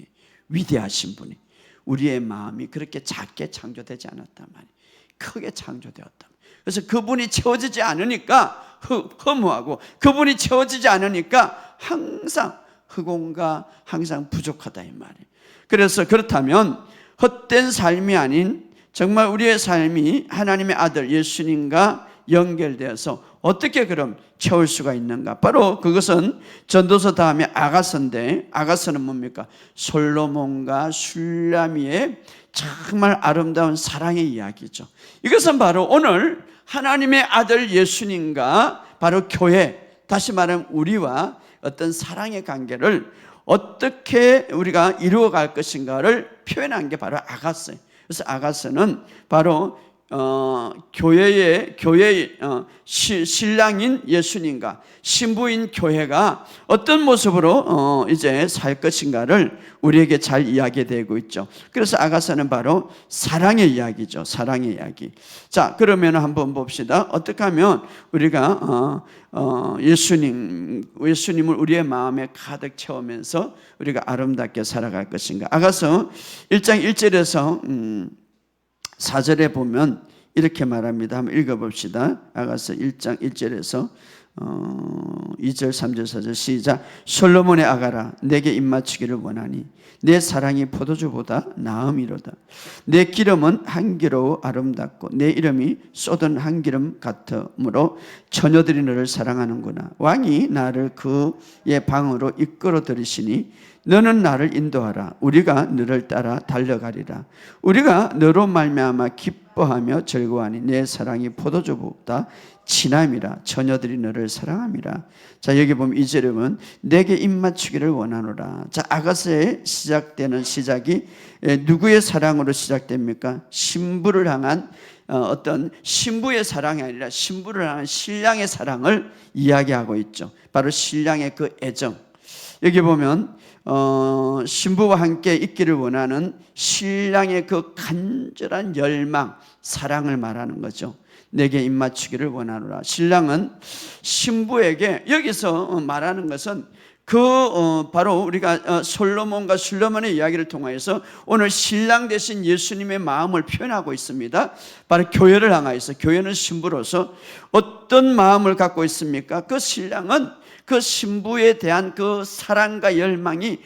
위대하신 분이, 우리의 마음이 그렇게 작게 창조되지 않았단 말이에요. 크게 창조되었다. 그래서 그분이 채워지지 않으니까 허무하고, 그분이 채워지지 않으니까 항상 흑온과 항상 부족하다 이 말이에요. 그래서 그렇다면 헛된 삶이 아닌 정말 우리의 삶이 하나님의 아들 예수님과 연결되어서 어떻게 그럼 채울 수가 있는가? 바로 그것은 전도서 다음에 아가서인데, 아가서는 뭡니까? 솔로몬과 술라미의 정말 아름다운 사랑의 이야기죠. 이것은 바로 오늘 하나님의 아들 예수님과 바로 교회, 다시 말하면 우리와 어떤 사랑의 관계를 어떻게 우리가 이루어갈 것인가를 표현한 게 바로 아가서예요. 그래서 아가서는 바로 교회의 신랑인 예수님과 신부인 교회가 어떤 모습으로 이제 살 것인가를 우리에게 잘 이야기되고 있죠. 그래서 아가서는 바로 사랑의 이야기죠. 사랑의 이야기. 자, 그러면 한번 봅시다. 어떻게 하면 우리가 예수님을 우리의 마음에 가득 채우면서 우리가 아름답게 살아갈 것인가? 아가서 1장 1절에서 4절에 보면 이렇게 말합니다. 한번 읽어봅시다. 아가서 1장 1절에서 2절, 3절, 4절 시작. 솔로몬의 아가라, 내게 입맞추기를 원하니 내 사랑이 포도주보다 나음이로다. 내 기름은 향기로워 아름답고 내 이름이 쏟은 향기름 같으므로 처녀들이 너를 사랑하는구나. 왕이 나를 그의 방으로 이끌어 들이시니 너는 나를 인도하라. 우리가 너를 따라 달려가리라. 우리가 너로 말미암아 기뻐하며 즐거워하니 내 사랑이 포도주보다 진함이라. 처녀들이 너를 사랑함이라. 자, 여기 보면 이 절에 보면 내게 입맞추기를 원하노라. 자, 아가서에 시작되는 시작이 누구의 사랑으로 시작됩니까? 신부를 향한 어떤 신부의 사랑이 아니라 신부를 향한 신랑의 사랑을 이야기하고 있죠. 바로 신랑의 그 애정. 여기 보면 신부와 함께 있기를 원하는 신랑의 그 간절한 열망, 사랑을 말하는 거죠. 내게 입맞추기를 원하노라. 신랑은 신부에게, 여기서 말하는 것은 바로 우리가 솔로몬과 술로몬의 이야기를 통하여서 오늘 신랑 되신 예수님의 마음을 표현하고 있습니다. 바로 교회를 향하여서, 교회는 신부로서 어떤 마음을 갖고 있습니까? 그 신랑은 그 신부에 대한 그 사랑과 열망이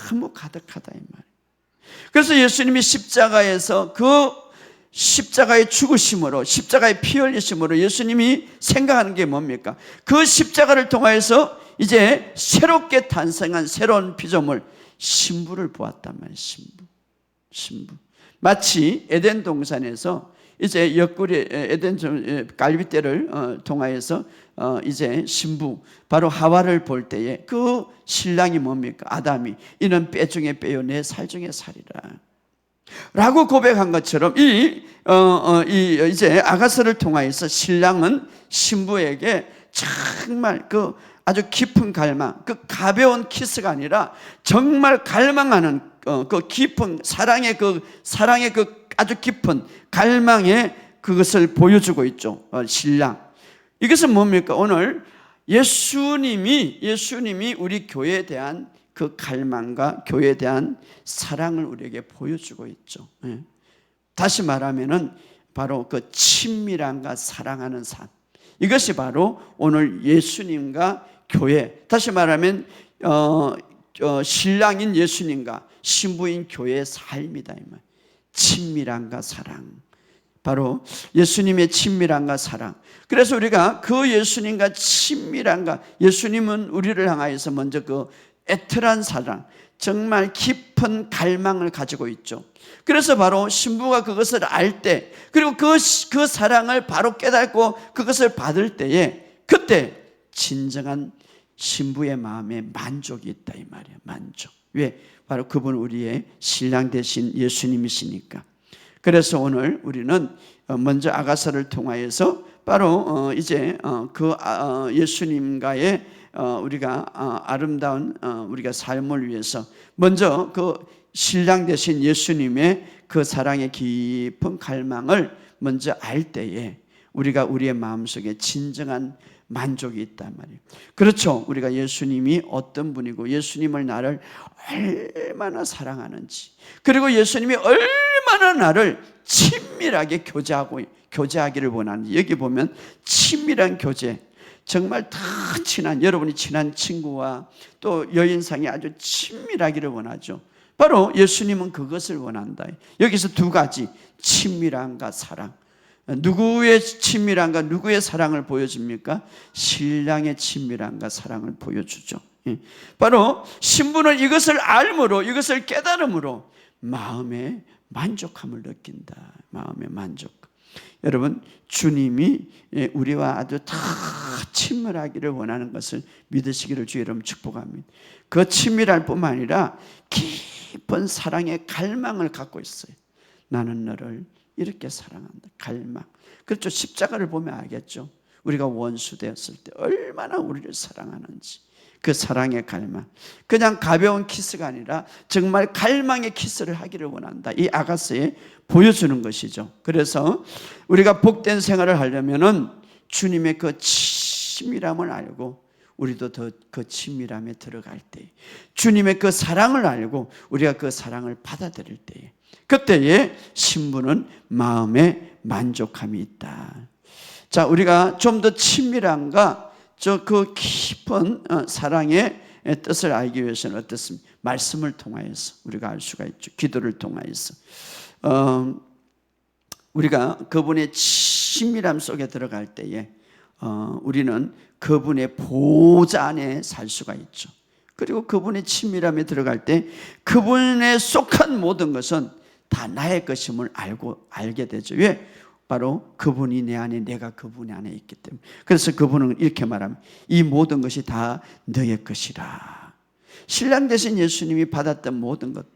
너무 가득하다 이 말이에요. 그래서 예수님이 십자가에서 그 십자가의 죽으심으로, 십자가의 피 흘리심으로 예수님이 생각하는 게 뭡니까? 그 십자가를 통하여서 이제 새롭게 탄생한 새로운 피조물 신부를 보았단 말이에요. 신부. 마치 에덴 동산에서 이제 옆구리 에덴 갈빗대를 통하여서 이제 신부 바로 하와를 볼 때에 그 신랑이 뭡니까? 아담이 이는 뼈 중에 뼈요 내 살 중에 살이라 라고 고백한 것처럼 이제 아가서를 통하여서 신랑은 신부에게 정말 그 아주 깊은 갈망, 그 가벼운 키스가 아니라 정말 갈망하는 그 깊은 사랑의 그 아주 깊은 갈망의 그것을 보여주고 있죠. 신랑. 이것은 뭡니까? 오늘 예수님이 우리 교회에 대한 그 갈망과 교회에 대한 사랑을 우리에게 보여주고 있죠. 다시 말하면은 바로 그 친밀함과 사랑하는 삶. 이것이 바로 오늘 예수님과 교회, 다시 말하면 신랑인 예수님과 신부인 교회의 삶이다 이 말. 친밀함과 사랑. 바로 예수님의 친밀함과 사랑. 그래서 우리가 그 예수님과 친밀함과, 예수님은 우리를 향하여서 먼저 그 애틀한 사랑, 정말 깊은 갈망을 가지고 있죠. 그래서 바로 신부가 그것을 알 때, 그리고 그 사랑을 바로 깨닫고 그것을 받을 때에, 그때 진정한 신부의 마음에 만족이 있다 이 말이에요. 만족. 왜? 바로 그분 우리의 신랑 되신 예수님이시니까. 그래서 오늘 우리는 먼저 아가서를 통하여서 바로 이제 그 예수님과의 우리가 아름다운 우리가 삶을 위해서 먼저 그 신랑 되신 예수님의 그 사랑의 깊은 갈망을 먼저 알 때에 우리가 우리의 마음속에 진정한 만족이 있단 말이에요. 그렇죠. 우리가 예수님이 어떤 분이고 예수님을 나를 얼마나 사랑하는지, 그리고 예수님이 얼마나 나를 친밀하게 교제하기를 원하는지. 여기 보면 친밀한 교제, 정말 다 친한, 여러분이 친한 친구와 또 여인상이 아주 친밀하기를 원하죠. 바로 예수님은 그것을 원한다. 여기서 두 가지, 친밀함과 사랑. 누구의 친밀함과 누구의 사랑을 보여줍니까? 신랑의 친밀함과 사랑을 보여주죠. 바로 신부는 이것을 알므로, 이것을 깨달음으로 마음의 만족함을 느낀다. 마음의 만족. 여러분, 주님이 우리와 아주 다 친밀하기를 원하는 것을 믿으시기를 주의 이름 축복합니다. 그 친밀할 뿐만 아니라 깊은 사랑의 갈망을 갖고 있어요. 나는 너를 이렇게 사랑한다. 갈망. 그렇죠. 십자가를 보면 알겠죠. 우리가 원수 되었을 때 얼마나 우리를 사랑하는지. 그 사랑의 갈망. 그냥 가벼운 키스가 아니라 정말 갈망의 키스를 하기를 원한다. 이 아가서에 보여주는 것이죠. 그래서 우리가 복된 생활을 하려면은 주님의 그 친밀함을 알고 우리도 더 그 친밀함에 들어갈 때, 주님의 그 사랑을 알고 우리가 그 사랑을 받아들일 때에, 그때에 신부는 마음에 만족함이 있다. 자, 우리가 좀 더 친밀함과 그 깊은 사랑의 뜻을 알기 위해서는 어떻습니까? 말씀을 통하여서 우리가 알 수가 있죠. 기도를 통하여서 우리가 그분의 친밀함 속에 들어갈 때에 우리는 그분의 보좌 안에 살 수가 있죠. 그리고 그분의 친밀함에 들어갈 때 그분에 속한 모든 것은 다 나의 것임을 알게 되죠. 왜? 바로 그분이 내 안에, 내가 그분 안에 있기 때문에. 그래서 그분은 이렇게 말합니다. 이 모든 것이 다 너의 것이라. 신랑 되신 예수님이 받았던 모든 것,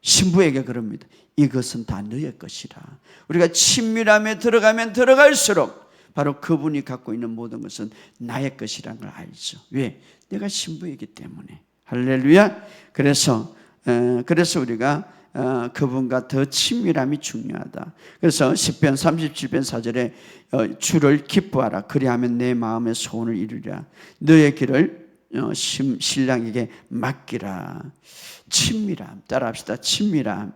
신부에게 그럽니다. 이것은 다 너의 것이라. 우리가 친밀함에 들어가면 들어갈수록 바로 그분이 갖고 있는 모든 것은 나의 것이라는 걸 알죠. 왜? 내가 신부이기 때문에. 할렐루야. 그래서 우리가 그분과 더 친밀함이 중요하다. 그래서 시편 37편 4절에 주를 기뻐하라. 그리하면 내 마음의 소원을 이루리라. 너의 길을 신랑에게 맡기라. 친밀함, 따라합시다. 친밀함.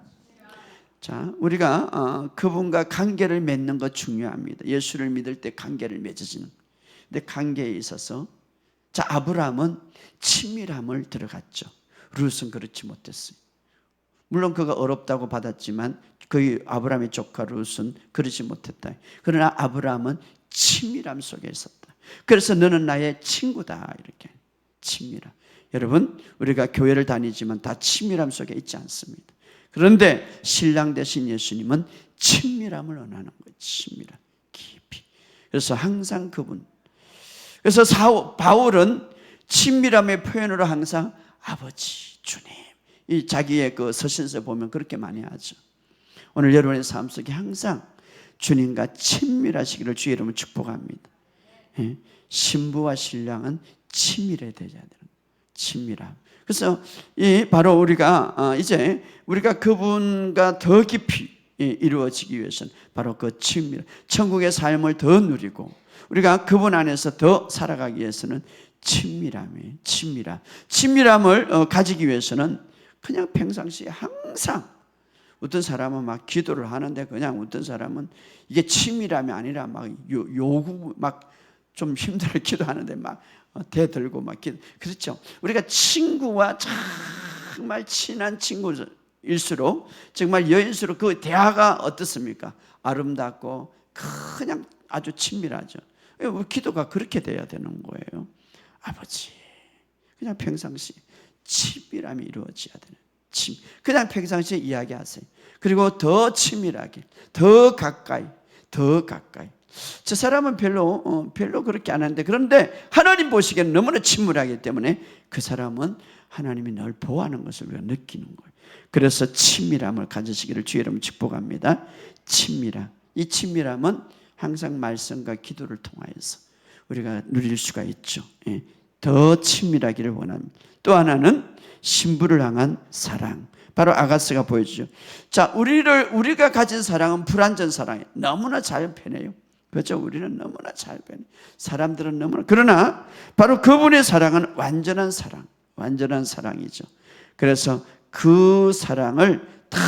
자, 우리가 그분과 관계를 맺는 것 중요합니다. 예수를 믿을 때 관계를 맺어지는. 근데 관계에 있어서 자, 아브라함은 친밀함을 들어갔죠. 룻은 그렇지 못했어요. 물론 그가 어렵다고 받았지만 그 아브라함의 조카 룻은 그러지 못했다. 그러나 아브라함은 친밀함 속에 있었다. 그래서 너는 나의 친구다. 이렇게 친밀함. 여러분, 우리가 교회를 다니지만 다 친밀함 속에 있지 않습니다. 그런데 신랑 되신 예수님은 친밀함을 원하는 거예요. 친밀함, 깊이. 그래서 항상 그분. 그래서 바울은 친밀함의 표현으로 항상 아버지, 주님, 이 자기의 그 서신서 보면 그렇게 많이 하죠. 오늘 여러분의 삶 속에 항상 주님과 친밀하시기를 주의 이름으로 축복합니다. 신부와 신랑은 친밀해야 되는 친밀함. 그래서 바로 우리가 이제 우리가 그분과 더 깊이 이루어지기 위해서는 바로 그 친밀, 천국의 삶을 더 누리고 우리가 그분 안에서 더 살아가기 위해서는 친밀함을 가지기 위해서는 그냥 평상시에 항상 어떤 사람은 막 기도를 하는데 그냥 어떤 사람은 이게 친밀함이 아니라 막 요구 막 좀 힘들게 기도하는데 막 대들고 막 기도. 그렇죠. 우리가 친구와 정말 친한 친구일수록 정말 여인수록 그 대화가 어떻습니까? 아름답고 그냥 아주 친밀하죠. 기도가 그렇게 돼야 되는 거예요. 아버지, 그냥 평상시 친밀함이 이루어져야 되는 그냥 평상시에 이야기하세요. 그리고 더 친밀하게, 더 가까이. 저 사람은 별로 그렇게 안 하는데 그런데 하나님 보시기에는 너무나 친밀하기 때문에 그 사람은 하나님이 널 보호하는 것을 우리가 느끼는 거예요. 그래서 친밀함을 가지시기를 주의 이름으로 축복합니다. 친밀함. 이 친밀함은 항상 말씀과 기도를 통하여서 우리가 누릴 수가 있죠. 더 친밀하기를 원합니다. 또 하나는 신부를 향한 사랑. 바로 아가스가 보여주죠. 자, 우리가 가진 사랑은 불완전 사랑이에요. 너무나 잘 편해요. 그렇죠? 우리는 너무나 잘 편해요. 사람들은 너무나. 그러나 바로 그분의 사랑은 완전한 사랑이죠. 그래서 그 사랑을 더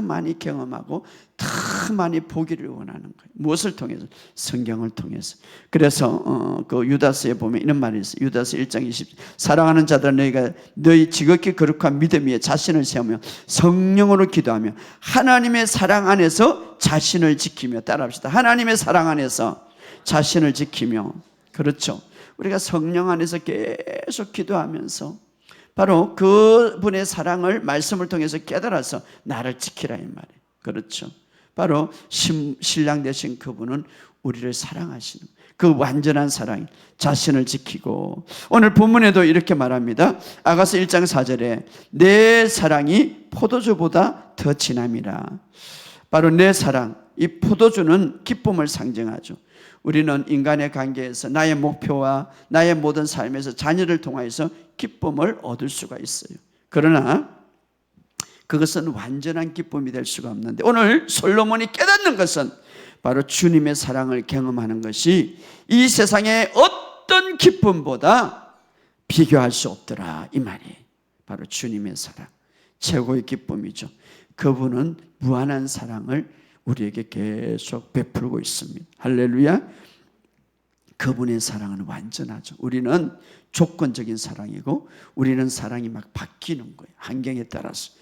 많이 경험하고 더 많이 보기를 원하는 거예요. 무엇을 통해서? 성경을 통해서. 그래서 그 유다서에 보면 이런 말이 있어요. 유다서 1장 20 사랑하는 자들아 너희가 너희 지극히 거룩한 믿음 위에 자신을 세우며 성령으로 기도하며 하나님의 사랑 안에서 자신을 지키며 따라합시다. 하나님의 사랑 안에서 자신을 지키며. 그렇죠. 우리가 성령 안에서 계속 기도하면서 바로 그분의 사랑을 말씀을 통해서 깨달아서 나를 지키라 이 말이에요. 그렇죠. 바로 신랑 되신 그분은 우리를 사랑하시는 그 완전한 사랑, 자신을 지키고 오늘 본문에도 이렇게 말합니다. 아가서 1장 4절에 내 사랑이 포도주보다 더 진함이라. 바로 내 사랑, 이 포도주는 기쁨을 상징하죠. 우리는 인간의 관계에서 나의 목표와 나의 모든 삶에서 자녀를 통하여서 기쁨을 얻을 수가 있어요. 그러나 그것은 완전한 기쁨이 될 수가 없는데 오늘 솔로몬이 깨닫는 것은 바로 주님의 사랑을 경험하는 것이 이 세상의 어떤 기쁨보다 비교할 수 없더라 이 말이에요. 바로 주님의 사랑, 최고의 기쁨이죠. 그분은 무한한 사랑을 우리에게 계속 베풀고 있습니다. 할렐루야. 그분의 사랑은 완전하죠. 우리는 조건적인 사랑이고 우리는 사랑이 막 바뀌는 거예요. 환경에 따라서.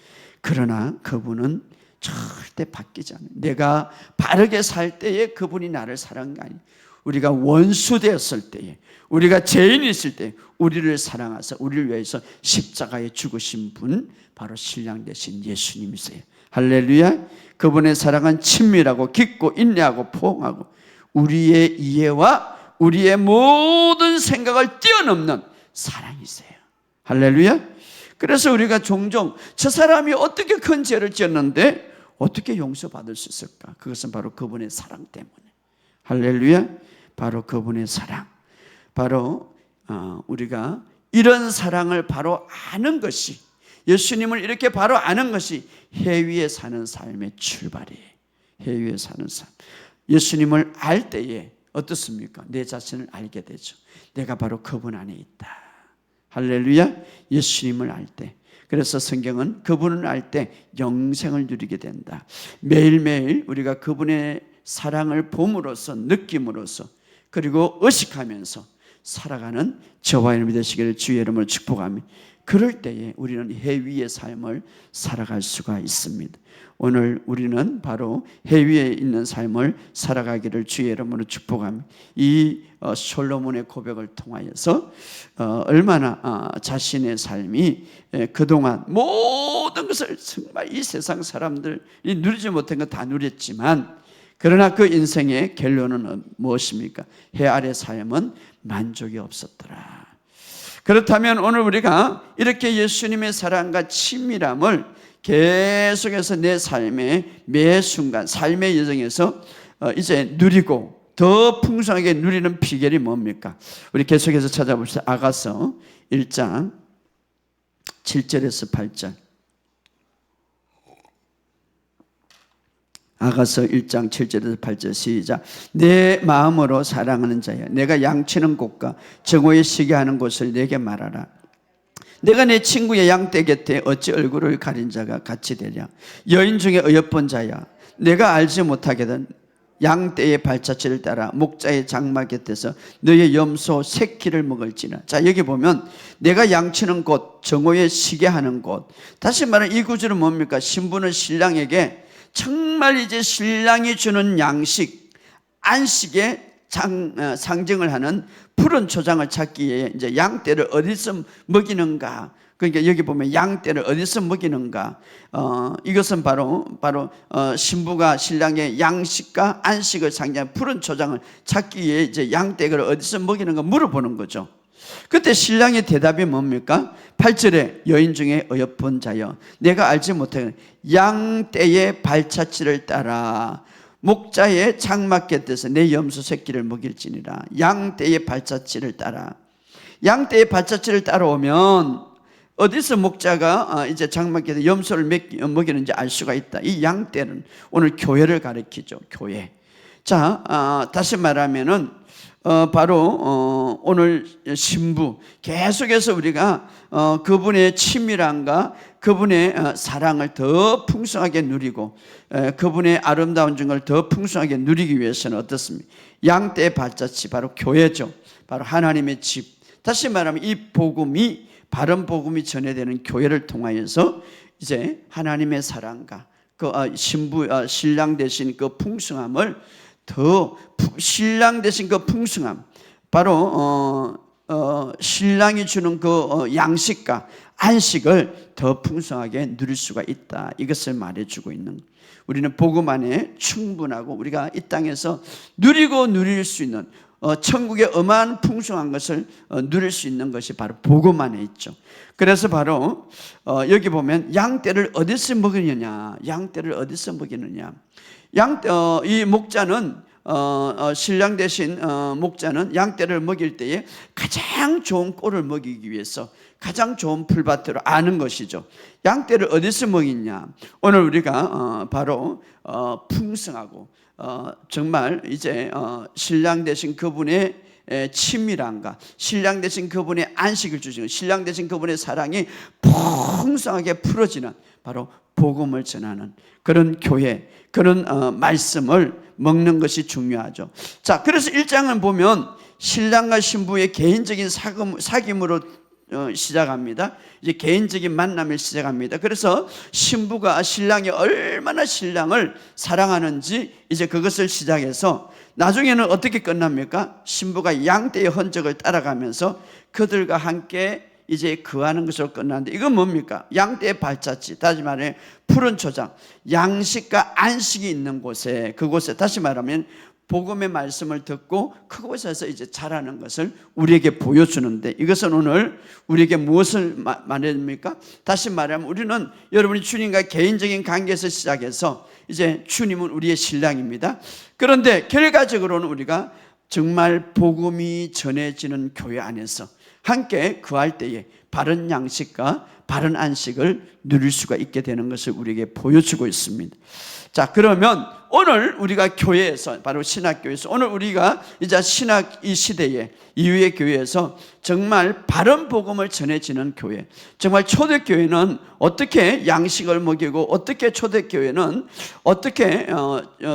그러나 그분은 절대 바뀌지 않아요. 내가 바르게 살 때에 그분이 나를 사랑한 게 아니에요. 우리가 원수 되었을 때에, 우리가 죄인이 있을 때 우리를 사랑하사 우리를 위해서 십자가에 죽으신 분, 바로 신랑 되신 예수님이세요. 할렐루야. 그분의 사랑은 친밀하고 깊고 인내하고 포옹하고 우리의 이해와 우리의 모든 생각을 뛰어넘는 사랑이세요. 할렐루야. 그래서 우리가 종종 저 사람이 어떻게 큰 죄를 지었는데 어떻게 용서받을 수 있을까? 그것은 바로 그분의 사랑 때문에. 할렐루야. 바로 그분의 사랑. 바로 우리가 이런 사랑을 바로 아는 것이, 예수님을 이렇게 바로 아는 것이 해 위에 사는 삶의 출발이에요. 해 위에 사는 삶. 예수님을 알 때에 어떻습니까? 내 자신을 알게 되죠. 내가 바로 그분 안에 있다. 할렐루야. 예수님을 알 때. 그래서 성경은 그분을 알 때 영생을 누리게 된다. 매일매일 우리가 그분의 사랑을 봄으로써, 느낌으로써, 그리고 의식하면서 살아가는 저와 여러분이 되시기를 주의 이름으로 축복합니다. 그럴 때에 우리는 해위의 삶을 살아갈 수가 있습니다. 오늘 우리는 바로 해위에 있는 삶을 살아가기를 주의 이름으로 축복합니다. 이 솔로몬의 고백을 통하여서 얼마나 자신의 삶이 그동안 모든 것을 정말 이 세상 사람들이 누리지 못한 거 다 누렸지만, 그러나 그 인생의 결론은 무엇입니까? 해 아래 삶은 만족이 없었더라. 그렇다면 오늘 우리가 이렇게 예수님의 사랑과 친밀함을 계속해서 내 삶의 매 순간, 삶의 여정에서 이제 누리고 더 풍성하게 누리는 비결이 뭡니까? 우리 계속해서 찾아봅시다. 아가서 1장 7절에서 8절. 아가서 1장 7절에서 8절 시작. 내 마음으로 사랑하는 자여, 내가 양치는 곳과 정오에 쉬게 하는 곳을 내게 말하라. 내가 내 친구의 양떼 곁에 어찌 얼굴을 가린 자가 같이 되랴. 여인 중에 어여쁜 자야, 내가 알지 못하게든 양떼의 발자취를 따라 목자의 장막 곁에서 너의 염소 새끼를 먹을지나. 자, 여기 보면 내가 양치는 곳, 정오에 쉬게 하는 곳. 다시 말하면 이 구절은 뭡니까? 신부는 신랑에게 정말 이제 신랑이 주는 양식, 안식의 상징을 하는 푸른 초장을 찾기 위해 이제 양떼를 어디서 먹이는가. 그러니까 여기 보면 양떼를 어디서 먹이는가. 이것은 바로 신부가 신랑의 양식과 안식을 상징하는 푸른 초장을 찾기 위해 이제 양떼를 어디서 먹이는가 물어보는 거죠. 그때 신랑의 대답이 뭡니까? 8절에 여인 중에 어여쁜 자여, 내가 알지 못하는 양떼의 발자취를 따라 목자의 장막 곁에서 내 염소 새끼를 먹일지니라. 양떼의 발자취를 따라. 양떼의 발자취를 따라오면 어디서 목자가 이제 장막 곁에 염소를 먹이는지 알 수가 있다. 이 양떼는 오늘 교회를 가리키죠. 교회. 자, 다시 말하면은 바로 오늘 신부, 계속해서 우리가 그분의 친밀함과 그분의 사랑을 더 풍성하게 누리고 그분의 아름다운 증거를 더 풍성하게 누리기 위해서는 어떻습니까? 양떼의 발자취, 바로 교회죠. 바로 하나님의 집. 다시 말하면 이 복음이, 바른 복음이 전해되는 교회를 통하여서 이제 하나님의 사랑과 그 신랑 되신 그 풍성함을 더, 신랑 되신 그 풍성함, 바로 신랑이 주는 그 양식과 안식을 더 풍성하게 누릴 수가 있다. 이것을 말해주고 있는, 우리는 복음 안에 충분하고 우리가 이 땅에서 누리고 누릴 수 있는 천국의 어마한 풍성한 것을 누릴 수 있는 것이 바로 복음 안에 있죠. 그래서 바로 여기 보면 양떼를 어디서 먹이느냐, 양떼를 어디서 먹이느냐. 이 목자는 신랑 대신 목자는 양떼를 먹일 때에 가장 좋은 꼴을 먹이기 위해서 가장 좋은 풀밭으로 아는 것이죠. 양떼를 어디서 먹이냐. 오늘 우리가 바로 풍성하고 정말 이제 신랑 대신 그분의 친밀함과 신랑 대신 그분의 안식을 주시는, 신랑 대신 그분의 사랑이 풍성하게 풀어지는 바로 복음을 전하는 그런 교회, 그런 말씀을 먹는 것이 중요하죠. 자, 그래서 1장을 보면 신랑과 신부의 개인적인 사귐으로 시작합니다. 이제 개인적인 만남을 시작합니다. 그래서 신부가 신랑이 얼마나 신랑을 사랑하는지 이제 그것을 시작해서 나중에는 어떻게 끝납니까? 신부가 양떼의 흔적을 따라가면서 그들과 함께 이제 거하는 것으로 끝났는데, 이건 뭡니까? 양떼의 발자취, 다시 말해 푸른 초장, 양식과 안식이 있는 곳에, 그곳에 다시 말하면 복음의 말씀을 듣고 그곳에서 이제 자라는 것을 우리에게 보여주는데, 이것은 오늘 우리에게 무엇을 말합니까? 다시 말하면 우리는 여러분이 주님과 개인적인 관계에서 시작해서 이제 주님은 우리의 신랑입니다. 그런데 결과적으로는 우리가 정말 복음이 전해지는 교회 안에서 함께 거할 때에 바른 양식과 바른 안식을 누릴 수가 있게 되는 것을 우리에게 보여주고 있습니다. 자, 그러면 오늘 우리가 교회에서, 바로 신학교에서, 오늘 우리가 이제 신학 이 시대에 이후의 교회에서 정말 바른 복음을 전해지는 교회, 정말 초대교회는 어떻게 양식을 먹이고, 어떻게 초대교회는 어떻게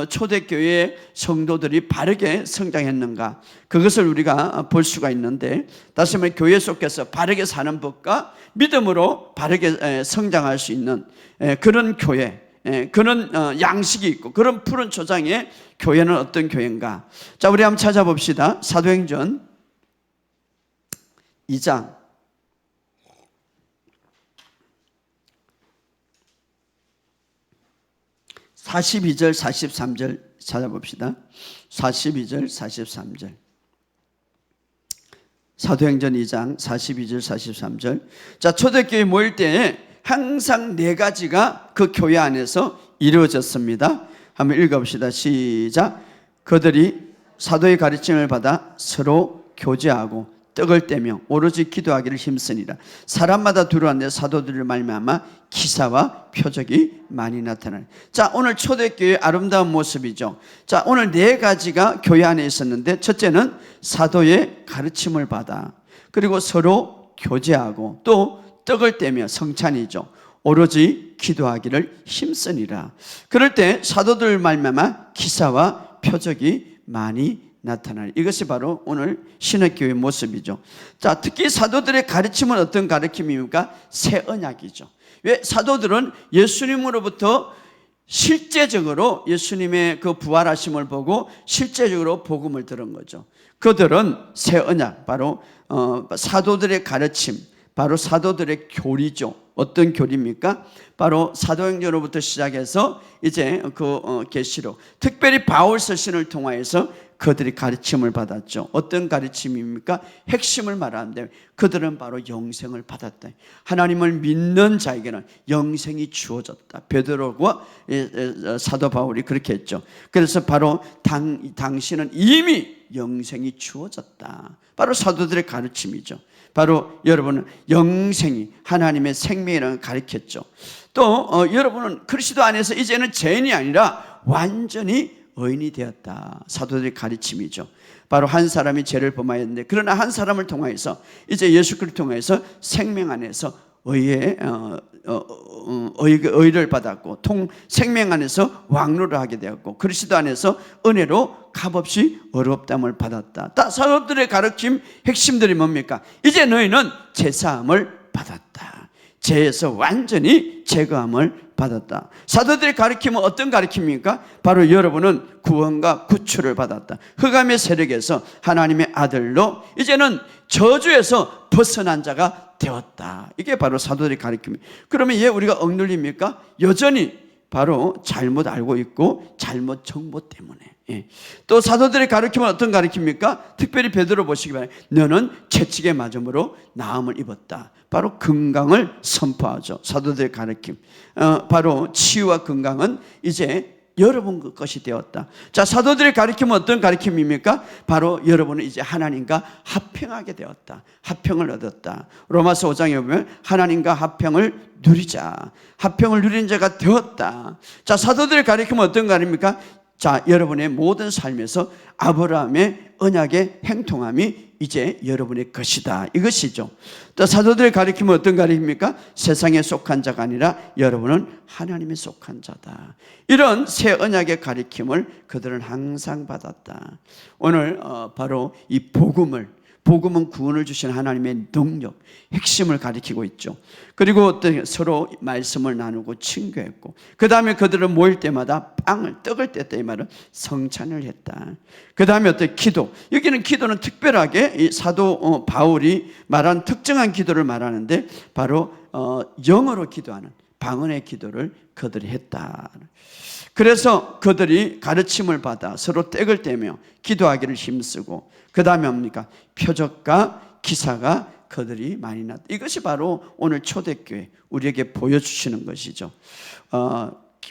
초대교회 성도들이 바르게 성장했는가, 그것을 우리가 볼 수가 있는데, 다시 말해 교회 속에서 바르게 사는 법과 믿음으로 바르게 성장할 수 있는 그런 교회, 그런 양식이 있고 그런 푸른 초장의 교회는 어떤 교회인가? 자, 우리 한번 찾아봅시다. 사도행전 2장 42절 43절 찾아봅시다. 42절 43절. 사도행전 2장 42절 43절. 자, 초대교회 모일 때에 항상 네 가지가 그 교회 안에서 이루어졌습니다. 한번 읽어봅시다. 시작. 그들이 사도의 가르침을 받아 서로 교제하고 떡을 떼며 오로지 기도하기를 힘쓰니라. 사람마다 두려워하는데 사도들을 말미암아 기사와 표적이 많이 나타나니. 자, 오늘 초대교회의 아름다운 모습이죠. 자, 오늘 네 가지가 교회 안에 있었는데, 첫째는 사도의 가르침을 받아, 그리고 서로 교제하고, 또 떡을 떼며, 성찬이죠. 오로지 기도하기를 힘쓰니라. 그럴 때 사도들 말미암아 기사와 표적이 많이 나타나니. 이것이 바로 오늘 신학교의 모습이죠. 자, 특히 사도들의 가르침은 어떤 가르침입니까? 새 언약이죠. 왜? 사도들은 예수님으로부터 실제적으로 예수님의 그 부활하심을 보고 실제적으로 복음을 들은 거죠. 그들은 새 언약, 바로 사도들의 가르침, 바로 사도들의 교리죠. 어떤 교리입니까? 바로 사도행전으로부터 시작해서 이제 그 계시록, 특별히 바울 서신을 통하여서 그들이 가르침을 받았죠. 어떤 가르침입니까? 핵심을 말하는데, 그들은 바로 영생을 받았다. 하나님을 믿는 자에게는 영생이 주어졌다. 베드로와 사도 바울이 그렇게 했죠. 그래서 바로 당신은 이미 영생이 주어졌다. 바로 사도들의 가르침이죠. 바로 여러분은 영생이 하나님의 생명이라는 가르쳤죠. 또 여러분은 그리스도 안에서 이제는 죄인이 아니라 완전히 의인이 되었다. 사도들의 가르침이죠. 바로 한 사람이 죄를 범하였는데, 그러나 한 사람을 통하여서 이제 예수 그리스도를 통해서 생명 안에서 의를 받았고, 생명 안에서 왕노를 하게 되었고, 그리스도 안에서 은혜로 값없이 어렵담을 받았다. 사도들의 가르침 핵심들이 뭡니까? 이제 너희는 제사함을 받았다. 죄에서 완전히 제거함을 받았다. 사도들의 가르침은 어떤 가르침입니까? 바로 여러분은 구원과 구출을 받았다. 흑암의 세력에서 하나님의 아들로 이제는 저주에서 벗어난 자가 되었다. 이게 바로 사도들의 가르침입니다. 그러면 왜 우리가 억눌립니까? 여전히 바로 잘못 알고 있고 잘못 정보 때문에. 또 사도들의 가르침은 어떤 가르침입니까? 특별히 베드로 보시기 바랍니다. 너는 채찍에 맞음으로 나음을 입었다. 바로 건강을 선포하죠. 사도들의 가르침, 바로 치유와 건강은 이제 여러분 것이 되었다. 자, 사도들의 가르침은 어떤 가르침입니까? 바로 여러분은 이제 하나님과 합평하게 되었다. 합평을 얻었다. 로마서 5장에 보면 하나님과 합평을 누리자. 합평을 누리는 자가 되었다. 자, 사도들의 가르침은 어떤 가르침입니까? 자, 여러분의 모든 삶에서 아브라함의 언약의 행통함이 이제 여러분의 것이다. 이것이죠. 또 사도들의 가르침은 어떤 가르침입니까? 세상에 속한 자가 아니라 여러분은 하나님에 속한 자다. 이런 새 언약의 가르침을 그들은 항상 받았다. 오늘 바로 이 복음은 구원을 주신 하나님의 능력, 핵심을 가리키고 있죠. 그리고 서로 말씀을 나누고 친교했고, 그 다음에 그들은 모일 때마다 떡을 뗐다. 이 말은 성찬을 했다. 그 다음에 어떤 기도, 여기는 기도는 특별하게 이 사도 바울이 말한 특정한 기도를 말하는데, 바로 영어로 기도하는 방언의 기도를 그들이 했다. 그래서 그들이 가르침을 받아 서로 떡을 떼며 기도하기를 힘쓰고, 그 다음에 뭡니까? 표적과 기사가 그들이 많이 났다. 이것이 바로 오늘 초대교회 우리에게 보여주시는 것이죠.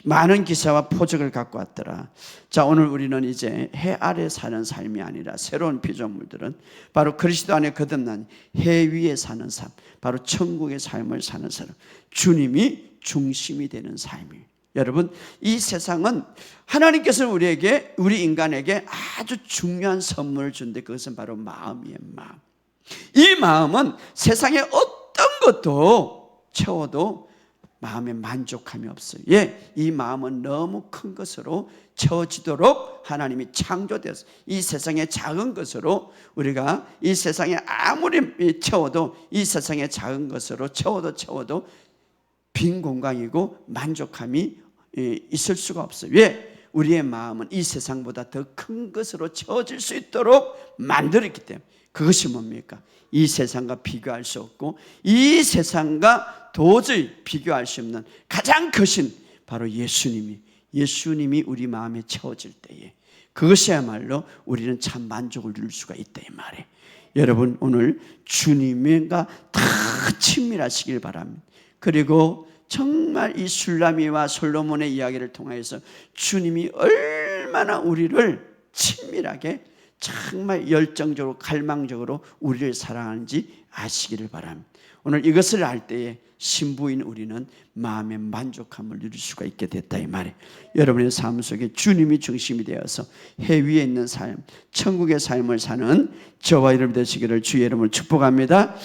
많은 기사와 포적을 갖고 왔더라. 자, 오늘 우리는 이제 해 아래 사는 삶이 아니라 새로운 피조물들은 바로 그리스도 안에 거듭난 해 위에 사는 삶, 바로 천국의 삶을 사는 사람, 주님이 중심이 되는 삶이에요. 여러분, 이 세상은 하나님께서 우리에게, 우리 인간에게 아주 중요한 선물을 준데 그것은 바로 마음이에요. 마음. 이 마음은 세상에 어떤 것도 채워도 마음에 만족함이 없어요. 예, 이 마음은 너무 큰 것으로 채워지도록 하나님이 창조되었어요. 이 세상의 작은 것으로 우리가 이 세상에 아무리 채워도 이 세상의 작은 것으로 채워도 빈 공간이고 만족함이 있을 수가 없어요. 왜? 우리의 마음은 이 세상보다 더 큰 것으로 채워질 수 있도록 만들었기 때문에. 그것이 뭡니까? 이 세상과 비교할 수 없고 이 세상과 도저히 비교할 수 없는 가장 크신 바로 예수님이 우리 마음에 채워질 때에 그것이야말로 우리는 참 만족을 누릴 수가 있다 이 말이에요. 여러분, 오늘 주님과 다 친밀하시길 바랍니다. 그리고 정말 이 술라미와 솔로몬의 이야기를 통해서 주님이 얼마나 우리를 친밀하게 정말 열정적으로 갈망적으로 우리를 사랑하는지 아시기를 바랍니다. 오늘 이것을 알 때에 신부인 우리는 마음의 만족함을 누릴 수가 있게 됐다 이 말이에요. 여러분의 삶 속에 주님이 중심이 되어서 해 위에 있는 삶, 천국의 삶을 사는 저와 여러분 되시기를 주의 이름으로 축복합니다.